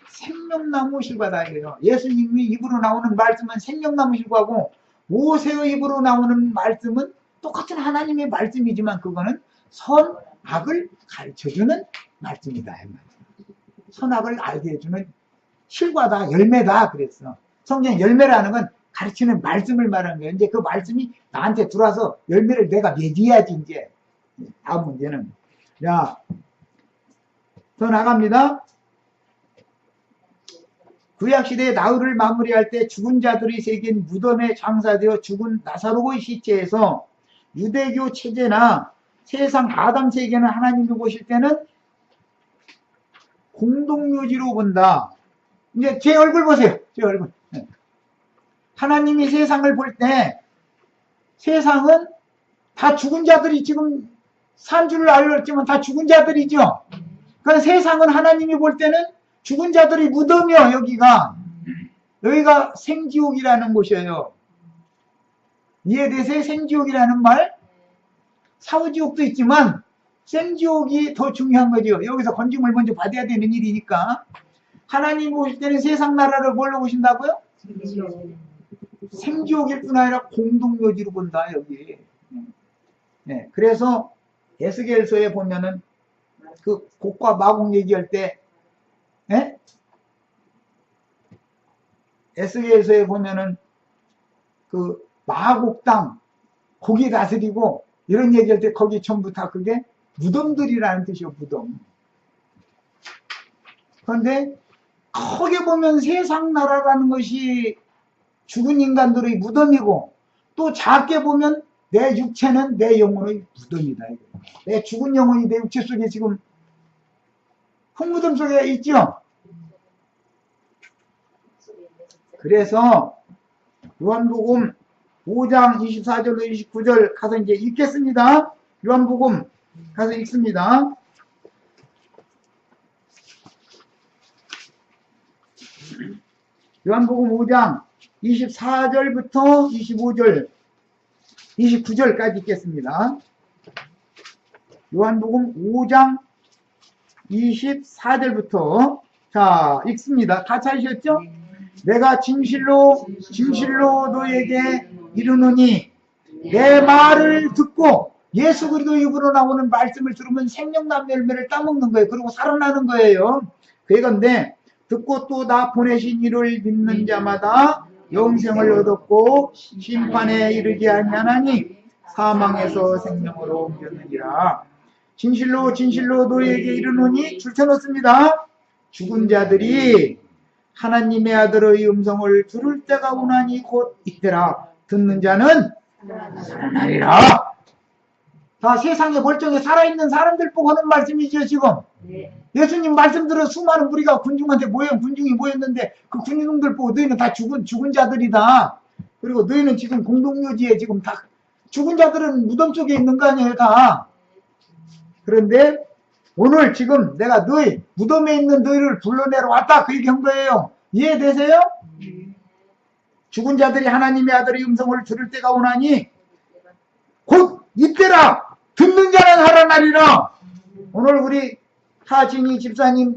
생명나무 실과다 이거예요. 예수님이 입으로 나오는 말씀은 생명나무 실과고, 모세의 입으로 나오는 말씀은 똑같은 하나님의 말씀이지만 그거는 선악을 가르쳐주는 말씀이다. 선악을 알게 해주는 실과다, 열매다 그랬어. 성경 열매라는 건 가르치는 말씀을 말하는 거예요. 이제 그 말씀이 나한테 들어와서 열매를 내가 맺어야지. 이제 다음 문제는, 자, 더 나갑니다. 구약시대의 나흘을 마무리할 때 죽은 자들이 새긴 무덤에 장사되어 죽은 나사로의 시체에서 유대교 체제나 세상 아담 세계는 하나님이 보실 때는 공동묘지로 본다. 이제 제 얼굴 보세요. 제 얼굴. 하나님이 세상을 볼 때 세상은 다 죽은 자들이 지금 산 줄을 알았지만 다 죽은 자들이죠. 그러니까 세상은 하나님이 볼 때는 죽은 자들이 무덤이요. 여기가 생지옥이라는 곳이에요. 이해되세요? 생지옥이라는 말? 사후지옥도 있지만 생지옥이 더 중요한 거죠. 여기서 건짐을 먼저 받아야 되는 일이니까. 하나님 보실 때는 세상 나라를 뭘로 보신다고요? 생지옥일 뿐 아니라 공동묘지로 본다. 여기. 네, 그래서 에스겔서에 보면은 그 곡과 마곡 얘기할 때, 예? 에스겔서에 보면은 그 마곡 땅 고기 다스리고 이런 얘기할 때 거기 전부 다 그게 무덤들이라는 뜻이요. 무덤. 그런데 크게 보면 세상 나라라는 것이 죽은 인간들의 무덤이고, 또 작게 보면 내 육체는 내 영혼의 무덤이다. 내 죽은 영혼이 내 육체 속에 지금 흙무덤 속에 있죠. 그래서 요한복음 5장 24절로 29절 가서 이제 읽겠습니다. 요한복음 가서 읽습니다. 요한복음 5장 24절부터 25절, 29절까지 읽겠습니다. 요한복음 5장 24절부터 자 읽습니다. 다 찾으셨죠? 내가 진실로 너에게 이르노니 내 말을 듣고, 예수 그리스도 입으로 나오는 말씀을 들으면 생명나무 열매를 따먹는 거예요. 그리고 살아나는 거예요. 그건데 듣고 또 나 보내신 이를 믿는 자마다 영생을 얻었고 심판에 이르지 아니하나니 사망에서 생명으로 옮겼느니라. 진실로 진실로 너희에게 이르노니 줄쳐놓습니다. 죽은 자들이 하나님의 아들의 음성을 들을 때가 오나니 곧 이때라. 듣는 자는 살아나리라. 다 세상에 멀쩡히 살아있는 사람들 보고 하는 말씀이죠 지금. 예수님 말씀 들어 수많은 무리가 군중한테 군중이 모였는데 그 군중들 보고 너희는 다 죽은 자들이다. 그리고 너희는 지금 공동묘지에 지금 다 죽은 자들은 무덤 속에 있는 거 아니에요 다. 그런데 오늘 지금 내가 무덤에 있는 너희를 불러내러 왔다 그 얘기한 거예요. 이해되세요? 죽은 자들이 하나님의 아들의 음성을 들을 때가 오나니 곧 이때라. 듣는 자는 살아나리라. 오늘 우리 하진이 집사님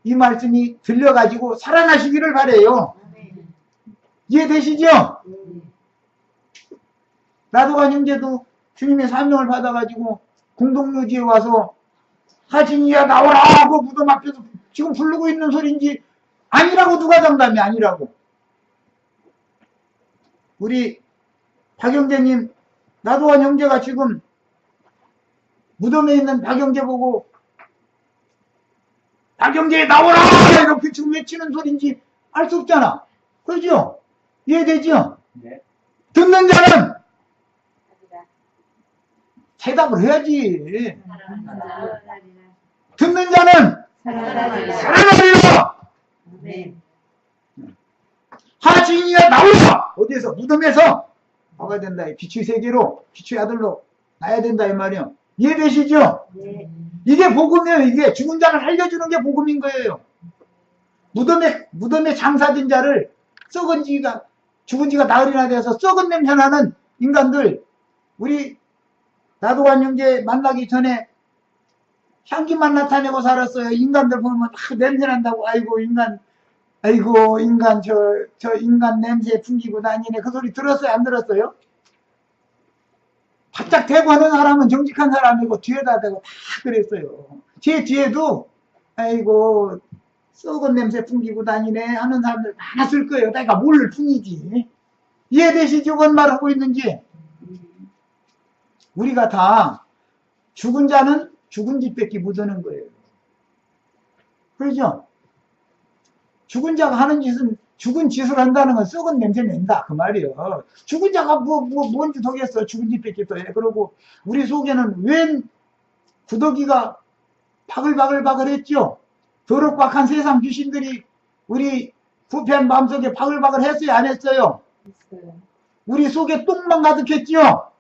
이 말씀이 들려가지고 살아나시기를 바래요. 이해되시죠? 나도간 형제도 주님의 사명을 받아가지고 공동묘지에 와서 하진이야 나오라 하고 무덤 앞에서 지금 부르고 있는 소리인지 아니라고 누가 장담이 아니라고. 우리 박영재님 나도간 형제가 지금 무덤에 있는 박영재 보고 박영재 나오라 이렇게 지금 외치는 소리인지 알 수 없잖아. 그렇죠? 이해되죠? 네. 듣는 자는 대답을 해야지. 듣는 자는 살아나리라. 하진이야 나오라. 어디에서? 무덤에서 나가야 된다. 빛의 세계로 빛의 아들로 나야 된다 이 말이요. 이해되시죠? 네. 이게 복음이에요. 이게 죽은 자를 살려주는 게 복음인 거예요. 무덤에 장사된 자를 죽은 지가 나흘이나 돼서 썩은 냄새 나는 인간들, 우리 나도간 형제 만나기 전에 향기만 나타내고 살았어요. 인간들 보면 냄새 난다고. 아이고 인간 저 인간 냄새 풍기고 다니네. 그 소리 들었어요? 안 들었어요? 바짝 대고 하는 사람은 정직한 사람이고 뒤에다 대고 다 그랬어요. 제 뒤에도 아이고 썩은 냄새 풍기고 다니네 하는 사람들 많았을 거예요. 그러니까 모를 뿐이지. 이해되시죠? 뭔 말하고 있는지. 우리가 다 죽은 자는 죽은 집 뺏기 묻어는 거예요. 그렇죠? 죽은 자가 하는 짓은 죽은 짓을 한다는 건 썩은 냄새 낸다 그 말이에요. 죽은 자가 뭔 짓 하겠어. 죽은 집 뺏기 또 해. 그러고 우리 속에는 웬 구더기가 바글바글 했죠. 더럽박한 세상 귀신들이 우리 부패한 마음속에 바글바글 했어요? 안 했어요? 했어요. 우리 속에 똥만 가득했죠?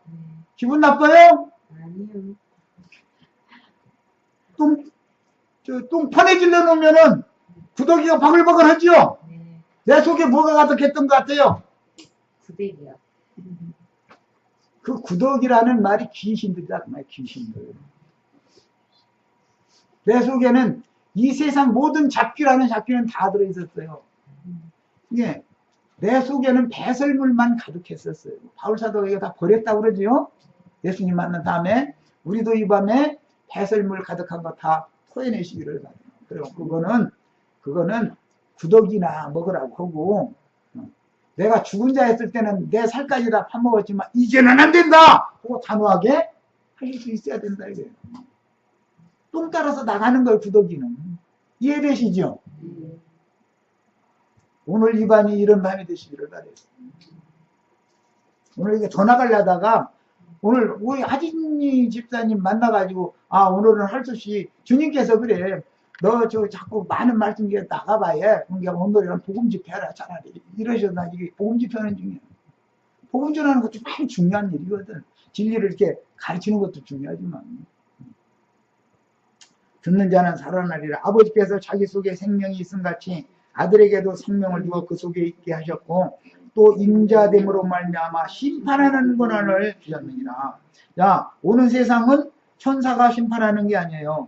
기분 나빠요? 아니요. 똥 퍼내질러 놓으면은 구더기가 바글바글 하죠? 네. 내 속에 뭐가 가득했던 것 같아요? 구더기요. 그 구더기라는 말이 귀신들이다. 그 말 귀신들. 내 속에는 이 세상 모든 잡귀라는 잡귀는 다 들어있었어요. 예. 내 속에는 배설물만 가득했었어요. 바울사도가 이거 다 버렸다고 그러죠? 예수님 만난 다음에 우리도 이 밤에 배설물 가득한 거 다 토해내시기를 바래요. 그리고 그거는 구더기나 먹으라고 하고, 내가 죽은 자 했을 때는 내 살까지 다 파먹었지만 이제는 안 된다 하고 단호하게 하실 수 있어야 된다 이래요. 똥 따라서 나가는 거예요. 구더기는. 이해되시죠? 오늘 이 밤이 이런 밤이 되시기를 바래요. 오늘 이게 전화 가려다가 오늘 우리 하진이 집사님 만나가지고 오늘은 할 수 없이 주님께서 그래 너 저 자꾸 많은 말씀 중에 나가봐야 그러니까 오늘은 복음 집회하라 차라리 이러셔서 이게 복음 집회하는 중이야. 복음 전하는 것도 많이 중요한 일이거든. 진리를 이렇게 가르치는 것도 중요하지만 듣는 자는 살아나리라. 아버지께서 자기 속에 생명이 있음 같이 아들에게도 생명을 주어 그 속에 있게 하셨고 또 인자됨으로 말미암아 심판하는 권한을 주셨느니라. 야, 오는 세상은 천사가 심판하는 게 아니에요.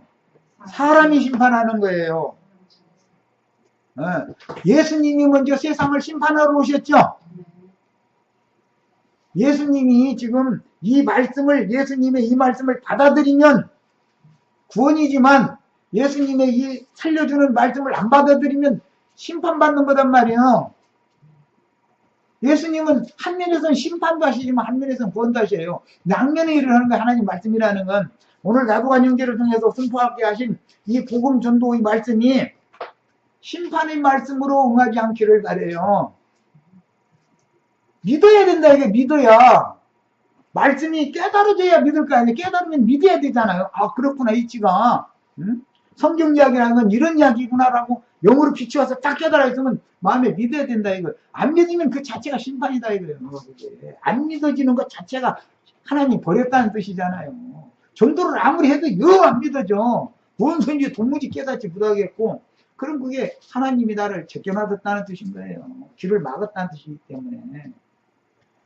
사람이 심판하는 거예요. 예수님이 먼저 세상을 심판하러 오셨죠. 예수님이 지금 예수님의 이 말씀을 받아들이면 구원이지만 예수님의 이 살려주는 말씀을 안 받아들이면 심판받는 거단 말이에요. 예수님은 한 면에서는 심판도 하시지만 한 면에서는 구원도 하셔요. 양면의 일을 하는 게 하나님 말씀이라는 건 오늘 나부간 형제를 통해서 선포하게 하신 이 복음 전도의 말씀이 심판의 말씀으로 응하지 않기를 바래요. 믿어야 된다. 이게 믿어야. 말씀이 깨달아져야 믿을 거 아니에요. 깨달으면 믿어야 되잖아요. 아 그렇구나 이치가. 응? 성경 이야기라는 건 이런 이야기구나라고 영으로 비추어서 딱 깨달아 있으면 마음에 믿어야 된다 이거. 안 믿으면 그 자체가 심판이다 이거예요. 안 믿어지는 것 자체가 하나님 버렸다는 뜻이잖아요. 전도를 아무리 해도 영 안 믿어져. 뭔 소리인지 도무지 깨닫지 못하겠고 그럼 그게 하나님이 나를 제껴놔뒀다는 뜻인 거예요. 길을 막았다는 뜻이기 때문에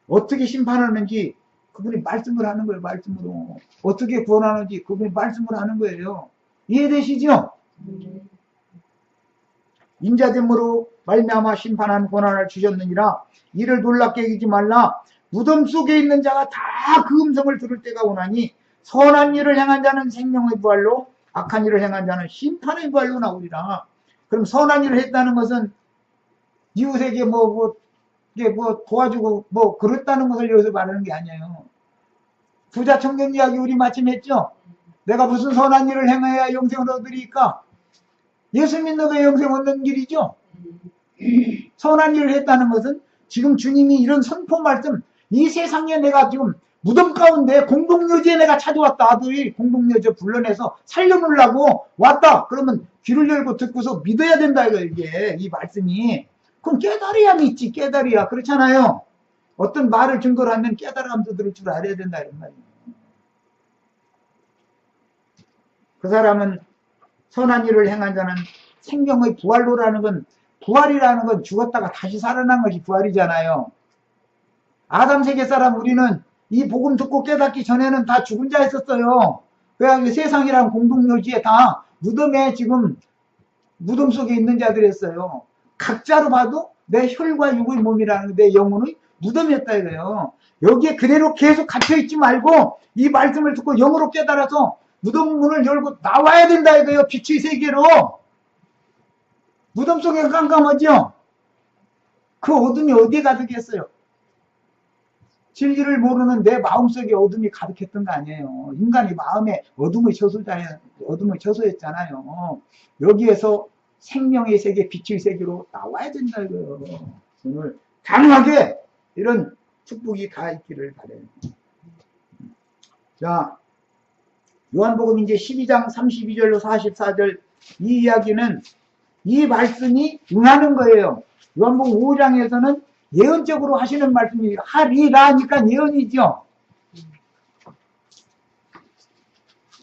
어떻게 심판하는지 그분이 말씀을 하는 거예요. 말씀으로. 어떻게 구원하는지 그분이 말씀을 하는 거예요. 이해되시죠? 인자됨으로 말미암아 심판한 권한을 주셨느니라. 이를 놀랍게 여기지 말라. 무덤 속에 있는 자가 다 그 음성을 들을 때가 오나니 선한 일을 행한 자는 생명의 부활로 악한 일을 행한 자는 심판의 부활로 나오리라. 그럼 선한 일을 했다는 것은 이웃에게 뭐 도와주고 뭐 그랬다는 것을 여기서 말하는 게 아니에요. 부자 청년 이야기 우리 마침 했죠? 내가 무슨 선한 일을 행해야 영생을 얻으리까? 예수 믿는 영생 얻는 길이죠? 선한 일을 했다는 것은 지금 주님이 이런 선포 말씀, 이 세상에 내가 지금 무덤 가운데 공동묘지에 내가 찾아왔다. 아들이 공동묘지 불러내서 살려놓으려고 왔다. 그러면 귀를 열고 듣고서 믿어야 된다. 이게 이 말씀이. 그럼 깨달아야 믿지. 깨달아야. 그렇잖아요. 어떤 말을 증거로 하면 깨달아가면서 들을 줄 알아야 된다. 이런 말이에요. 그 사람은 선한 일을 행한 자는 생명의 부활로라는 건 부활이라는 건 죽었다가 다시 살아난 것이 부활이잖아요. 아담 세계 사람 우리는 이 복음 듣고 깨닫기 전에는 다 죽은 자였었어요. 그래가지고 세상이란 공동묘지에 다 무덤에 지금 무덤 속에 있는 자들이었어요. 각자로 봐도 내 혈과 육의 몸이라는 내 영혼의 무덤이었다 이거예요. 여기에 그대로 계속 갇혀있지 말고 이 말씀을 듣고 영으로 깨달아서 무덤 문을 열고 나와야 된다 이거예요. 빛의 세계로. 무덤 속에 깜깜하죠? 그 어둠이 어디에 가득했어요? 진리를 모르는 내 마음속에 어둠이 가득했던 거 아니에요. 인간이 마음에 어둠의 저소였잖아요. 여기에서 생명의 세계, 빛의 세계로 나와야 된다 이거예요. 오늘 강하게 이런 축복이 다 있기를 바라요. 자, 요한복음 이제 12장 32절로 44절 이 이야기는 이 말씀이 응하는 거예요. 요한복음 5장에서는 예언적으로 하시는 말씀이 하리라니까 예언이죠.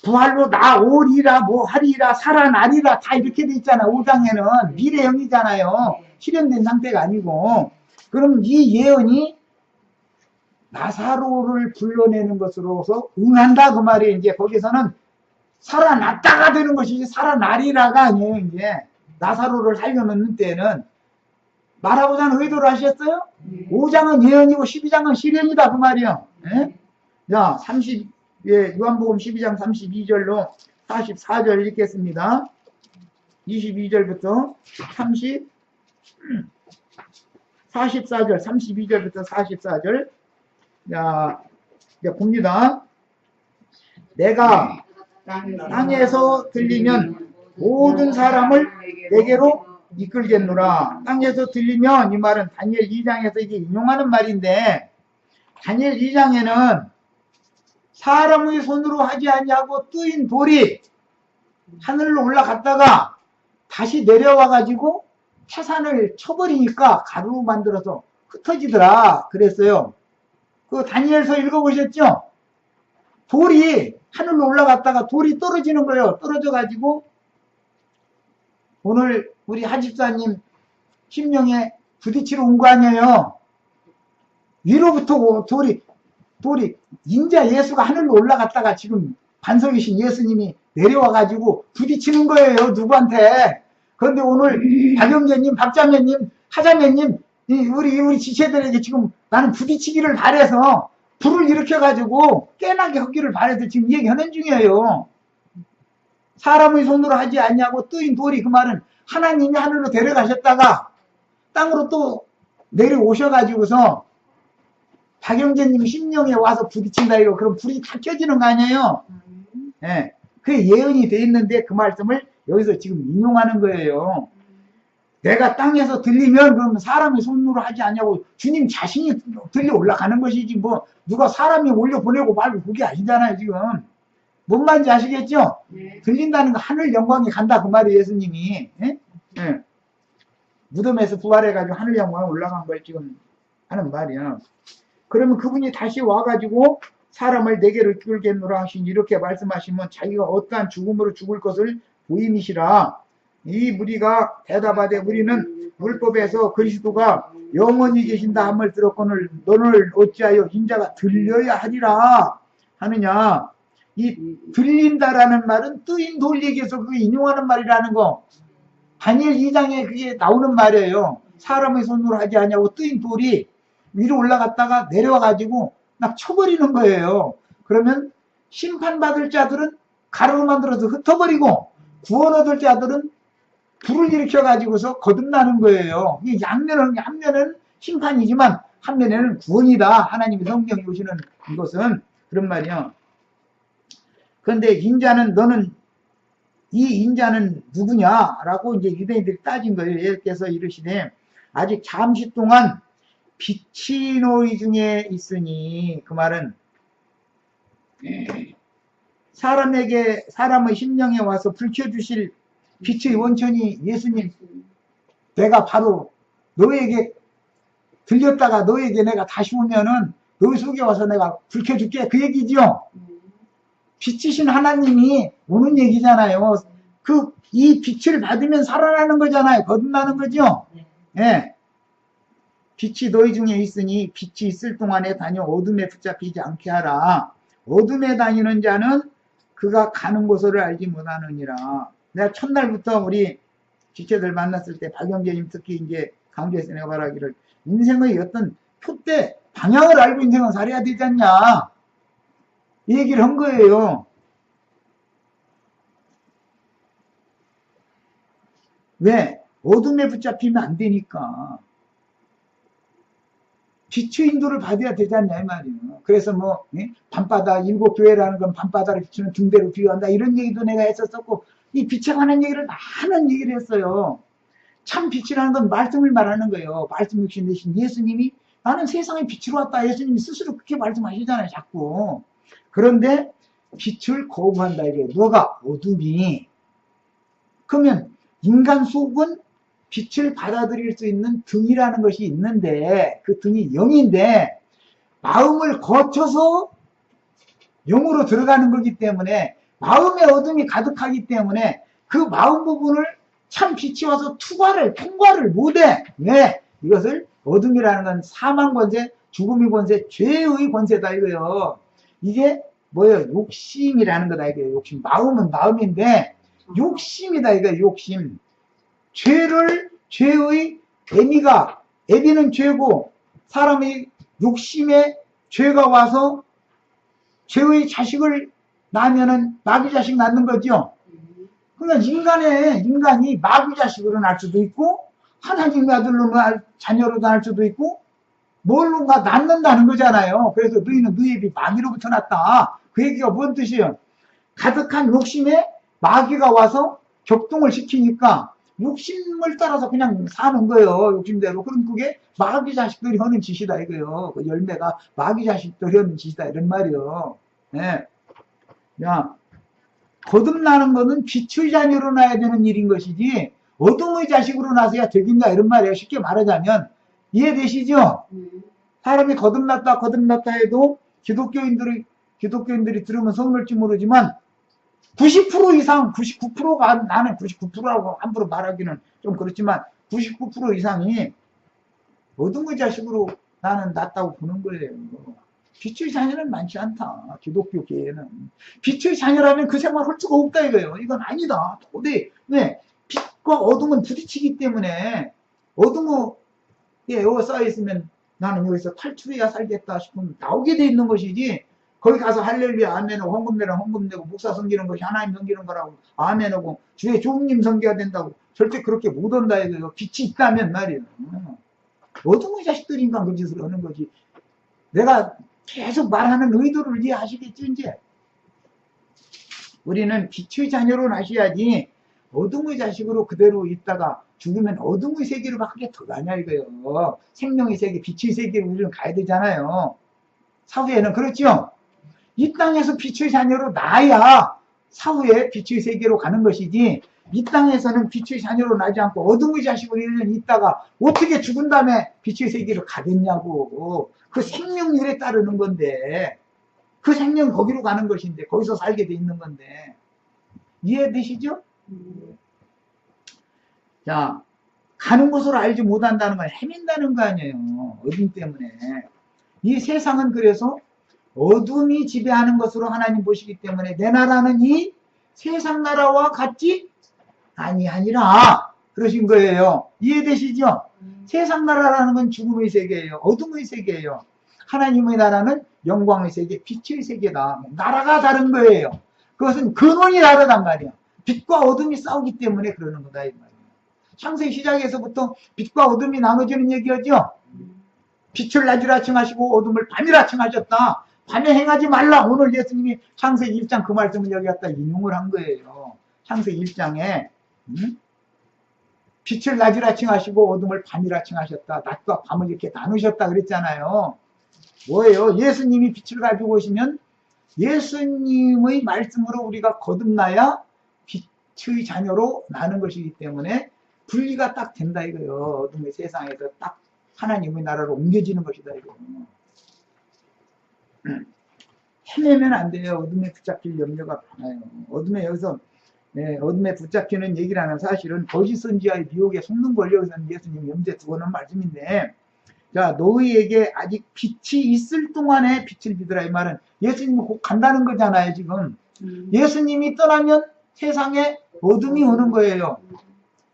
부활로 나오리라 뭐 하리라 살아나리라 다 이렇게 돼 있잖아. 5장에는 미래형이잖아요. 실현된 상태가 아니고. 그럼 이 예언이 나사로를 불러내는 것으로서 응한다 그 말이에요. 이제 거기서는 살아났다가 되는 것이지 살아나리라가 아니에요. 이제 나사로를 살려놓는 때는 말하고자 하는 의도를 하셨어요? 5장은 예언이고 12장은 실현이다 그 말이에요. 예? 자, 요한복음 12장 32절로 44절 읽겠습니다. 22절부터 44절, 32절부터 44절. 자, 이제 봅니다. 내가 땅에서 들리면 모든 사람을 내게로 이끌겠노라. 땅에서 들리면 이 말은 다니엘 2장에서 이게 인용하는 말인데 다니엘 2장에는 사람의 손으로 하지 아니하고 뜨인 돌이 하늘로 올라갔다가 다시 내려와 가지고 태산을 쳐버리니까 가루로 만들어서 흩어지더라 그랬어요. 그 다니엘서 읽어보셨죠? 돌이 하늘로 올라갔다가 돌이 떨어지는 거예요. 떨어져 가지고 오늘 우리 하집사님 심령에 부딪히러 온 거 아니에요. 위로부터 돌이 인자 예수가 하늘로 올라갔다가 지금 반석이신 예수님이 내려와 가지고 부딪히는 거예요. 누구한테. 그런데 오늘 박영재님, 박자매님, 하자매님 우리 지체들에게 지금 나는 부딪히기를 바래서 불을 일으켜 가지고 깨나게 하기를 바래서 지금 얘기하는 중이에요. 사람의 손으로 하지 않냐고 뜨인 돌이 그 말은 하나님이 하늘로 데려가셨다가 땅으로 또 내려오셔가지고서 박영재님 심령에 와서 부딪힌다 이거 그럼 불이 다 켜지는 거 아니에요? 예. 그게 예언이 돼 있는데 그 말씀을 여기서 지금 인용하는 거예요. 내가 땅에서 들리면 그러면 사람이 손으로 하지 않냐고 주님 자신이 들려 올라가는 것이지 뭐 누가 사람이 올려 보내고 말고 그게 아니잖아요 지금. 뭔 말인지 아시겠죠? 네. 들린다는 거 하늘 영광이 간다 그 말이 예수님이. 예? 예. 무덤에서 부활해가지고 하늘 영광에 올라간 걸 지금 하는 말이야. 그러면 그분이 다시 와가지고 사람을 내게로 이끌겠노라 하시니 이렇게 말씀하시면 자기가 어떠한 죽음으로 죽을 것을 보임이시라. 이 무리가 대답하되 우리는 율법에서 그리스도가 영원히 계신다 함을 들었거늘 너를 어찌하여 인자가 들려야 하리라 하느냐. 이 들린다라는 말은 뜨인 돌 얘기에서 그게 인용하는 말이라는 거. 다니엘 2장에 그게 나오는 말이에요. 사람의 손으로 하지 않냐고 뜨인 돌이 위로 올라갔다가 내려와가지고 막 쳐버리는 거예요. 그러면 심판받을 자들은 가루로 만들어서 흩어버리고 구원 얻을 자들은 불을 일으켜가지고서 거듭나는 거예요. 이 양면은 한면은 심판이지만 한면에는 구원이다. 하나님이 성령이 오시는 이것은 그런 말이요. 그런데 인자는 너는 이 인자는 누구냐라고 이제 유대인들이 따진 거예요. 예수께서 이르시되 아직 잠시 동안 빛이 너희 중에 있으니 그 말은 사람의 심령에 와서 불켜주실 빛의 원천이 예수님. 내가 바로 너에게 들렸다가 너에게 내가 다시 오면은 너희 속에 와서 내가 불켜줄게 그 얘기죠. 빛이신 하나님이 오는 얘기잖아요. 이 빛을 받으면 살아나는 거잖아요. 거듭나는 거죠. 예. 빛이 너희 중에 있으니 빛이 있을 동안에 다녀 어둠에 붙잡히지 않게 하라. 어둠에 다니는 자는 그가 가는 곳을 알지 못하느니라. 내가 첫날부터 우리 지체들 만났을 때 박영재님 특히 이제 강조해서 내가 말하기를 인생의 어떤 표대 방향을 알고 인생을 살아야 되지 않냐 이 얘기를 한 거예요. 왜? 어둠에 붙잡히면 안 되니까. 빛의 인도를 받아야 되지 않냐 이 말이에요. 그래서 뭐 밤바다 일곱 교회라는 건 밤바다를 비추는 등대로 비유한다 이런 얘기도 내가 했었었고 이 빛에 관한 얘기를 많은 얘기를 했어요. 참 빛이라는 건 말씀을 말하는 거예요. 말씀 육신 되신 예수님이 나는 세상의 빛으로 왔다. 예수님이 스스로 그렇게 말씀하시잖아요. 자꾸. 그런데 빛을 거부한다 이게 뭐가? 어둠이. 그러면 인간 속은 빛을 받아들일 수 있는 등이라는 것이 있는데 그 등이 영인데 마음을 거쳐서 영으로 들어가는 거기 때문에 마음의 어둠이 가득하기 때문에 그 마음 부분을 참 빛이 와서 통과를 못해. 왜? 이것을 어둠이라는 건 사망 권세, 죽음의 권세, 죄의 권세다 이거요. 이게 뭐예요? 욕심이라는 거다 이거예요. 욕심. 마음은 마음인데 욕심이다 이거예요. 욕심. 죄의 애비는 죄고 사람이 욕심에 죄가 와서 죄의 자식을 낳으면은 마귀 자식 낳는 거죠. 그러니까 인간이 마귀 자식으로 낳을 수도 있고 하나님의 아들로 자녀로 낳을 수도 있고 뭘로가 낳는다는 거잖아요. 그래서 너희는 너희 애비 마귀로부터 났다. 그 얘기가 뭔 뜻이에요? 가득한 욕심에 마귀가 와서 격동을 시키니까 욕심을 따라서 그냥 사는 거예요. 욕심대로. 그럼 그게 마귀 자식들이 하는 짓이다 이거예요. 그 열매가 마귀 자식들이 하는 짓이다 이런 말이에요. 네. 야, 거듭나는 거는 빛의 자녀로 나야 되는 일인 것이지 어둠의 자식으로 나서야 되겠냐 이런 말이에요. 쉽게 말하자면 이해되시죠? 사람이 거듭났다 해도 기독교인들이 들으면 성을지 모르지만 90% 이상 99%가 나는 99%라고 함부로 말하기는 좀 그렇지만 99% 이상이 어둠의 자식으로 나는 낫다고 보는 거예요. 빛의 자녀는 많지 않다. 기독교 계에는. 빛의 자녀라면 그 생활 할 수가 없다 이거예요. 이건 아니다. 도대체 왜? 빛과 어둠은 부딪히기 때문에 어둠에 쌓여 있으면 나는 여기서 탈출해야 살겠다 싶으면 나오게 돼 있는 것이지 거기 가서 할렐루야 아멘하고 헌금 내라 헌금 내고 목사 섬기는 것이 하나님 섬기는 거라고 아멘하고 주의 종님 섬겨야 된다고 절대 그렇게 못 온다 이거예요. 빛이 있다면 말이에요. 어둠의 자식들인가 그 짓을 하는 거지. 내가 계속 말하는 의도를 이해하시겠죠, 이제? 우리는 빛의 자녀로 나셔야지 어둠의 자식으로 그대로 있다가 죽으면 어둠의 세계로 밖에 더 가냐 이거요. 생명의 세계, 빛의 세계로 우리는 가야 되잖아요. 사후에는 그렇죠? 이 땅에서 빛의 자녀로 나야 사후에 빛의 세계로 가는 것이지, 이 땅에서는 빛의 자녀로 나지 않고 어둠의 자식으로 1년 있다가 어떻게 죽은 다음에 빛의 세계로 가겠냐고. 그 생명률에 따르는 건데, 그 생명 거기로 가는 것인데, 거기서 살게 돼 있는 건데. 이해되시죠? 자, 가는 곳으로 알지 못한다는 건 헤맨다는 거 아니에요. 어둠 때문에. 이 세상은 그래서 어둠이 지배하는 것으로 하나님 보시기 때문에 내 나라는 이 세상 나라와 같지 아니하니라 그러신 거예요. 이해되시죠? 세상 나라라는 건 죽음의 세계예요. 어둠의 세계예요. 하나님의 나라는 영광의 세계, 빛의 세계다. 나라가 다른 거예요. 그것은 근원이 다르단 말이야. 빛과 어둠이 싸우기 때문에 그러는 거다 이 말이에요. 창세기 시작에서부터 빛과 어둠이 나눠지는 얘기하죠. 빛을 낮이라 칭하시고 어둠을 밤이라 칭하셨다. 밤에 행하지 말라. 오늘 예수님이 창세기 1장 그 말씀을 여기 갖다 인용을 한 거예요. 창세기 1장에 빛을 낮이라 칭하시고 어둠을 밤이라 칭하셨다. 낮과 밤을 이렇게 나누셨다 그랬잖아요. 뭐예요? 예수님이 빛을 가지고 오시면 예수님의 말씀으로 우리가 거듭나야 빛의 자녀로 나는 것이기 때문에 분리가 딱 된다 이거예요. 어둠의 세상에서 딱 하나님의 나라로 옮겨지는 것이다 이거예요. 헤매면 안 돼요. 어둠에 붙잡힐 염려가 많아요. 어둠에 여기서 어둠에 붙잡히는 얘기라는 사실은 거짓 선지자의 미혹에 속는 걸 여기서는 예수님이 염두에 두고 는 말씀인데, 자, 너희에게 아직 빛이 있을 동안에 빛을 비더라 이 말은 예수님이 곧 간다는 거잖아요 지금. 예수님이 떠나면 세상에 어둠이 오는 거예요.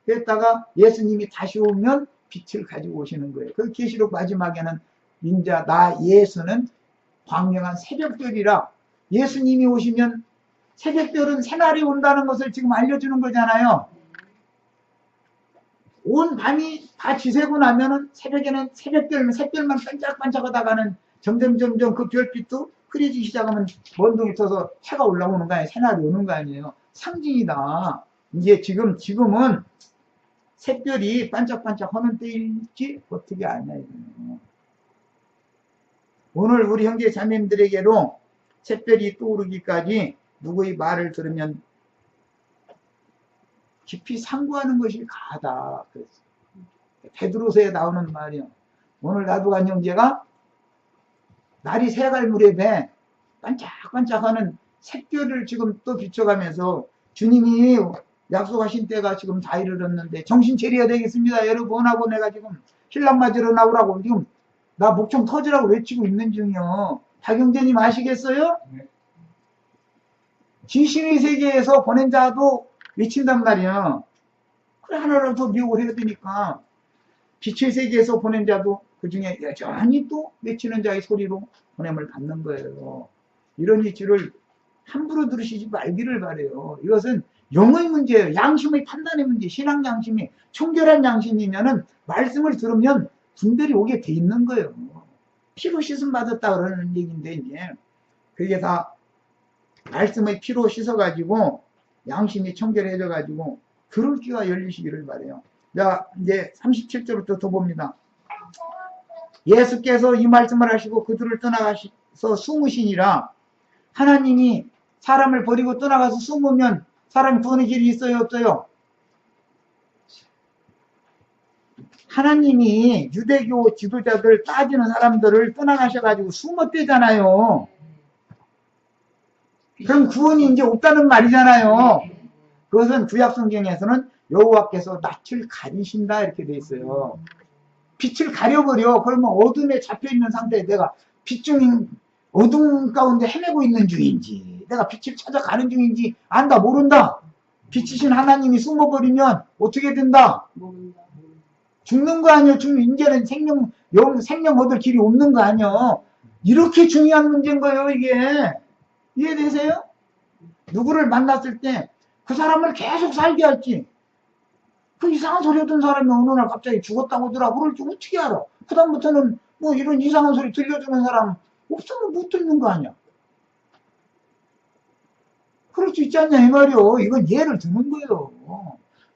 그랬다가 예수님이 다시 오면 빛을 가지고 오시는 거예요. 그 계시록 마지막에는 인자 나 예수는 광명한 새벽별이라, 예수님이 오시면 새벽별은 새날이 온다는 것을 지금 알려주는 거잖아요. 온 밤이 다 지새고 나면은 새벽에는 새별만 반짝반짝하다가는 점점 그 별빛도 흐려지기 시작하면 먼 동이 터서 해가 올라오는 거 아니에요. 새날이 오는 거 아니에요. 상징이다. 이제 지금은 샛별이 반짝반짝 하는 때일지 어떻게 아냐 이거예요. 오늘 우리 형제 자매님들에게도 샛별이 떠오르기까지 누구의 말을 들으면 깊이 상고하는 것이 가하다. 베드로서에 나오는 말이요. 오늘 나도간 형제가 날이 새갈 무렵에 반짝반짝하는 샛별을 지금 또 비춰가면서 주님이 약속하신 때가 지금 다 이르렀는데 정신 차려야 되겠습니다. 여러분 하고 내가 지금 신랑 맞으러 나오라고 지금 나 목청 터지라고 외치고 있는 중이요. 박영재님 아시겠어요? 네. 지신의 세계에서 보낸 자도 외친단 말이야. 그래 하나라도 더 미혹을 해야 되니까 빛의 세계에서 보낸 자도 그 중에 여전히 또 외치는 자의 소리로 보냄을 받는 거예요. 이런 이치를 함부로 들으시지 말기를 바래요. 이것은 영의 문제예요. 양심의 판단의 문제. 신앙 양심이 청결한 양심이면은 말씀을 들으면 분별이 오게 돼 있는 거예요. 피로 씻음 받았다 그러는 얘기인데 이제 그게 다 말씀의 피로 씻어가지고 양심이 청결해져가지고 그럴 귀가 열리시기를 바래요. 자, 이제 37절부터 더 봅니다. 예수께서 이 말씀을 하시고 그들을 떠나가서 숨으시니라. 하나님이 사람을 버리고 떠나가서 숨으면 사람이 구원의 길이 있어요 없어요? 하나님이 유대교 지도자들 따지는 사람들을 떠나가셔가지고 숨었대잖아요. 그럼 구원이 이제 없다는 말이잖아요. 그것은 구약성경에서는 여호와께서 낯을 가리신다 이렇게 돼 있어요. 빛을 가려버려. 그러면 어둠에 잡혀있는 상태에 내가 빛 중인 어둠 가운데 헤매고 있는 중인지 내가 빛을 찾아가는 중인지 안다 모른다. 빛이신 하나님이 숨어버리면 어떻게 된다? 죽는 거 아니에요. 이제는 생명 얻을 길이 없는 거 아니에요. 이렇게 중요한 문제인 거예요 이게. 이해되세요? 누구를 만났을 때 그 사람을 계속 살게 할지, 그 이상한 소리 하던 사람이 어느 날 갑자기 죽었다고 하더라 그럴 줄 어떻게 알아? 그다음부터는 뭐 이런 이상한 소리 들려주는 사람 없으면 못 듣는 거 아니야. 그럴 수 있지 않냐 이 말이요. 이건 예를 드는 거예요.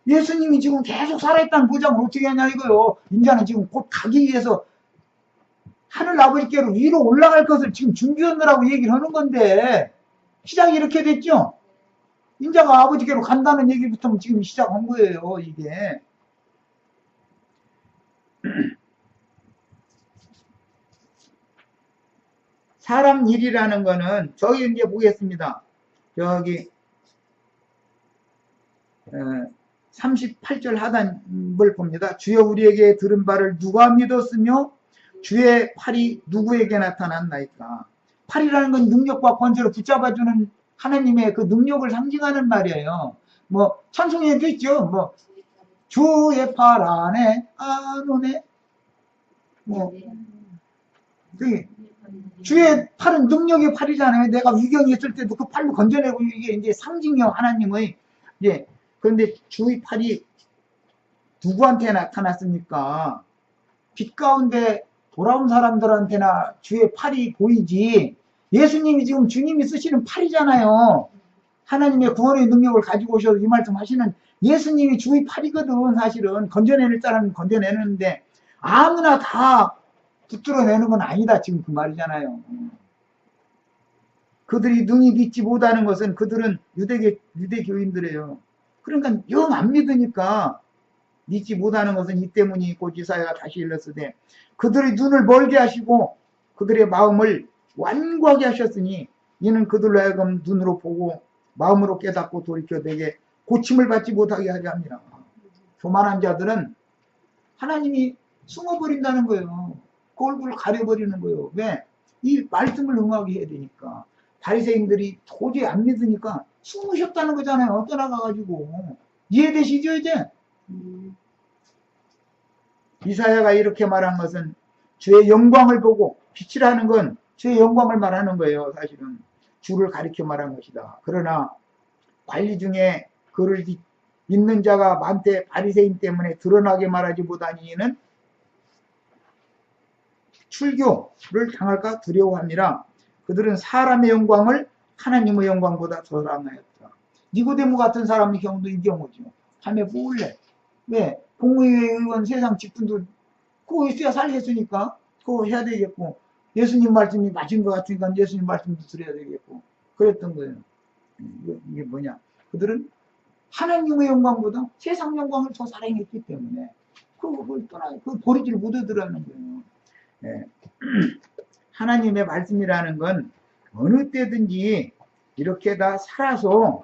예수님이 지금 계속 살아있다는 보장을 어떻게 하냐 이거요. 인자는 지금 곧 가기 위해서 하늘 아버지께로 위로 올라갈 것을 지금 준비하느라고 얘기를 하는 건데 시작이 이렇게 됐죠. 인자가 아버지께로 간다는 얘기부터 지금 시작한 거예요. 이게 사람 일이라는 거는 저기 이제 보겠습니다. 여기 38절 하단을 봅니다. 주여 우리에게 들은 바를 누가 믿었으며 주의 팔이 누구에게 나타났나이까. 팔이라는 건 능력과 권세로 붙잡아주는 하나님의 그 능력을 상징하는 말이에요. 뭐 찬송에도 있죠. 뭐 주의 팔 안에 안오네. 뭐 주의 팔은 능력의 팔이잖아요. 내가 위경이 있을 때도 그 팔로 건져내고 이게 이제 상징이요 하나님의. 예. 그런데 주의 팔이 누구한테 나타났습니까? 빛 가운데 돌아온 사람들한테나 주의 팔이 보이지. 예수님이 지금 주님이 쓰시는 팔이잖아요. 하나님의 구원의 능력을 가지고 오셔서 이 말씀 하시는 예수님이 주의 팔이거든. 사실은 건져내는 사람은 건져내는데 아무나 다 붙들어내는 건 아니다. 지금 그 말이잖아요. 그들이 능히 믿지 못하는 것은 그들은 유대교인들이에요. 그러니까 영 안 믿으니까 믿지 못하는 것은 이 때문이고 이사야가 다시 일렀으되 그들의 눈을 멀게 하시고 그들의 마음을 완고하게 하셨으니 이는 그들로 하여금 눈으로 보고 마음으로 깨닫고 돌이켜 내게 고침을 받지 못하게 하려 합니다. 교만한 자들은 하나님이 숨어버린다는 거예요. 그 얼굴을 가려버리는 거예요. 왜? 이 말씀을 응하게 해야 되니까. 바리새인들이 도저히 안 믿으니까 숨으셨다는 거잖아요. 떠나가가지고. 이해되시죠 이제? 이사야가 이렇게 말한 것은 주의 영광을 보고 빛이라는 건 주의 영광을 말하는 거예요. 사실은 주를 가리켜 말한 것이다. 그러나 관리 중에 그를 믿는 자가 많되 바리새인 때문에 드러나게 말하지 못하니 이는 출교를 당할까 두려워함이라. 그들은 사람의 영광을 하나님의 영광보다 더 사랑하였다. 니고데모 같은 사람의 경우도 이 경우죠. 밤에 몰래. 왜? 공의회 의원 세상 직분도 그거 있어야 살겠으니까 그거 해야 되겠고 예수님 말씀이 맞은 것 같으니까 예수님 말씀도 들어야 되겠고 그랬던 거예요. 이게 뭐냐? 그들은 하나님의 영광보다 세상 영광을 더 사랑했기 때문에 그걸 버리질 못하더라는 거예요. 네. 하나님의 말씀이라는 건 어느 때든지 이렇게 다 살아서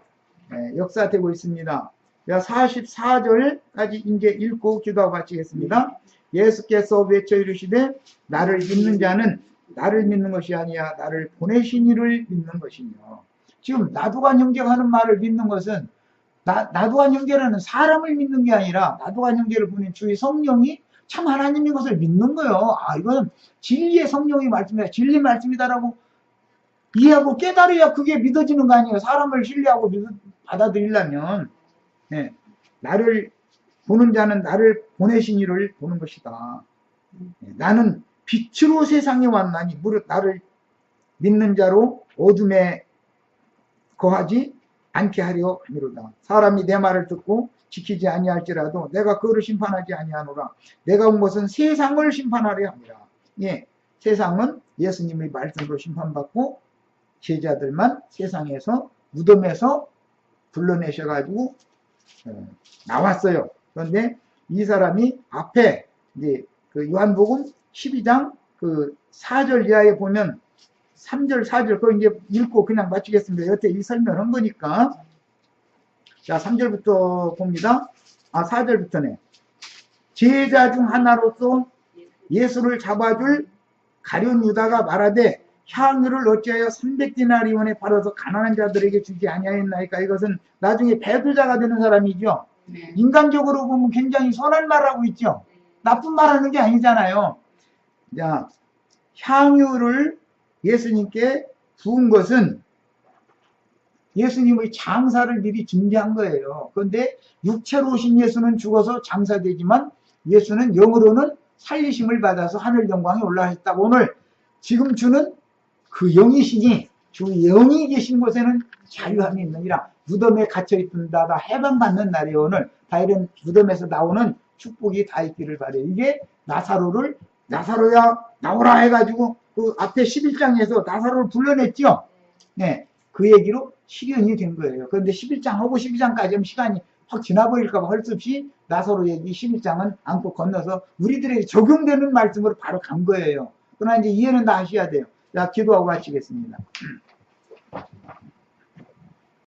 역사되고 있습니다. 44절까지 이제 읽고 기도하고 마치겠습니다. 예수께서 외쳐 이르시되 나를 믿는 자는 나를 믿는 것이 아니야 나를 보내신 이를 믿는 것이며. 지금 나도간 형제가 하는 말을 믿는 것은 나도간 형제라는 사람을 믿는 게 아니라 나도간 형제를 보낸 주의 성령이 참 하나님인 것을 믿는 거예요. 아, 이건 진리의 성령이 말씀이다. 진리 말씀이다라고 이해하고 깨달아야 그게 믿어지는 거 아니에요. 사람을 신뢰하고 받아들이려면. 네. 나를 보는 자는 나를 보내신 이를 보는 것이다. 네. 나는 빛으로 세상에 왔나니 무릇 나를 믿는 자로 어둠에 거하지 않게 하려 함이로다. 사람이 내 말을 듣고 지키지 아니할지라도 내가 그를 심판하지 아니하노라. 내가 온 것은 세상을 심판하려 함이라. 예, 세상은 예수님의 말씀으로 심판받고 제자들만 세상에서 무덤에서 불러내셔가지고 나왔어요. 그런데 이 사람이 앞에 이제 그 요한복음 12장 그 4절 이하에 보면 3절, 4절 그거 이제 읽고 그냥 마치겠습니다. 여태 이 설명한 거니까. 자, 3절부터 봅니다. 4절부터네. 제자 중 하나로서 예수를 잡아줄 가룟 유다가 말하되 향유를 어찌하여 300디나리온에 팔아서 가난한 자들에게 주지 아니하였나이까. 이것은 나중에 배도자가 되는 사람이죠. 네. 인간적으로 보면 굉장히 선한 말하고 있죠. 나쁜 말하는 게 아니잖아요. 자, 향유를 예수님께 부은 것은 예수님의 장사를 미리 준비한 거예요. 그런데 육체로 오신 예수는 죽어서 장사되지만 예수는 영으로는 살리심을 받아서 하늘 영광에 올라가셨다고. 오늘 지금 주는 그 영이시니 주 영이 계신 곳에는 자유함이 있느니라. 무덤에 갇혀있다 다 해방받는 날이에요. 오늘 다 이런 무덤에서 나오는 축복이 다 있기를 바래요. 이게 나사로를 나사로야 나오라 해가지고 그 앞에 11장에서 나사로를 불러냈죠. 네, 그 얘기로 실현이 된 거예요. 그런데 11장하고 12장까지 하면 시간이 확 지나버릴까봐 할 수 없이 나사로 얘기 11장은 안고 건너서 우리들에게 적용되는 말씀으로 바로 간 거예요. 그러나 이제 이해는 다 하셔야 돼요. 자, 기도하고 마치겠습니다.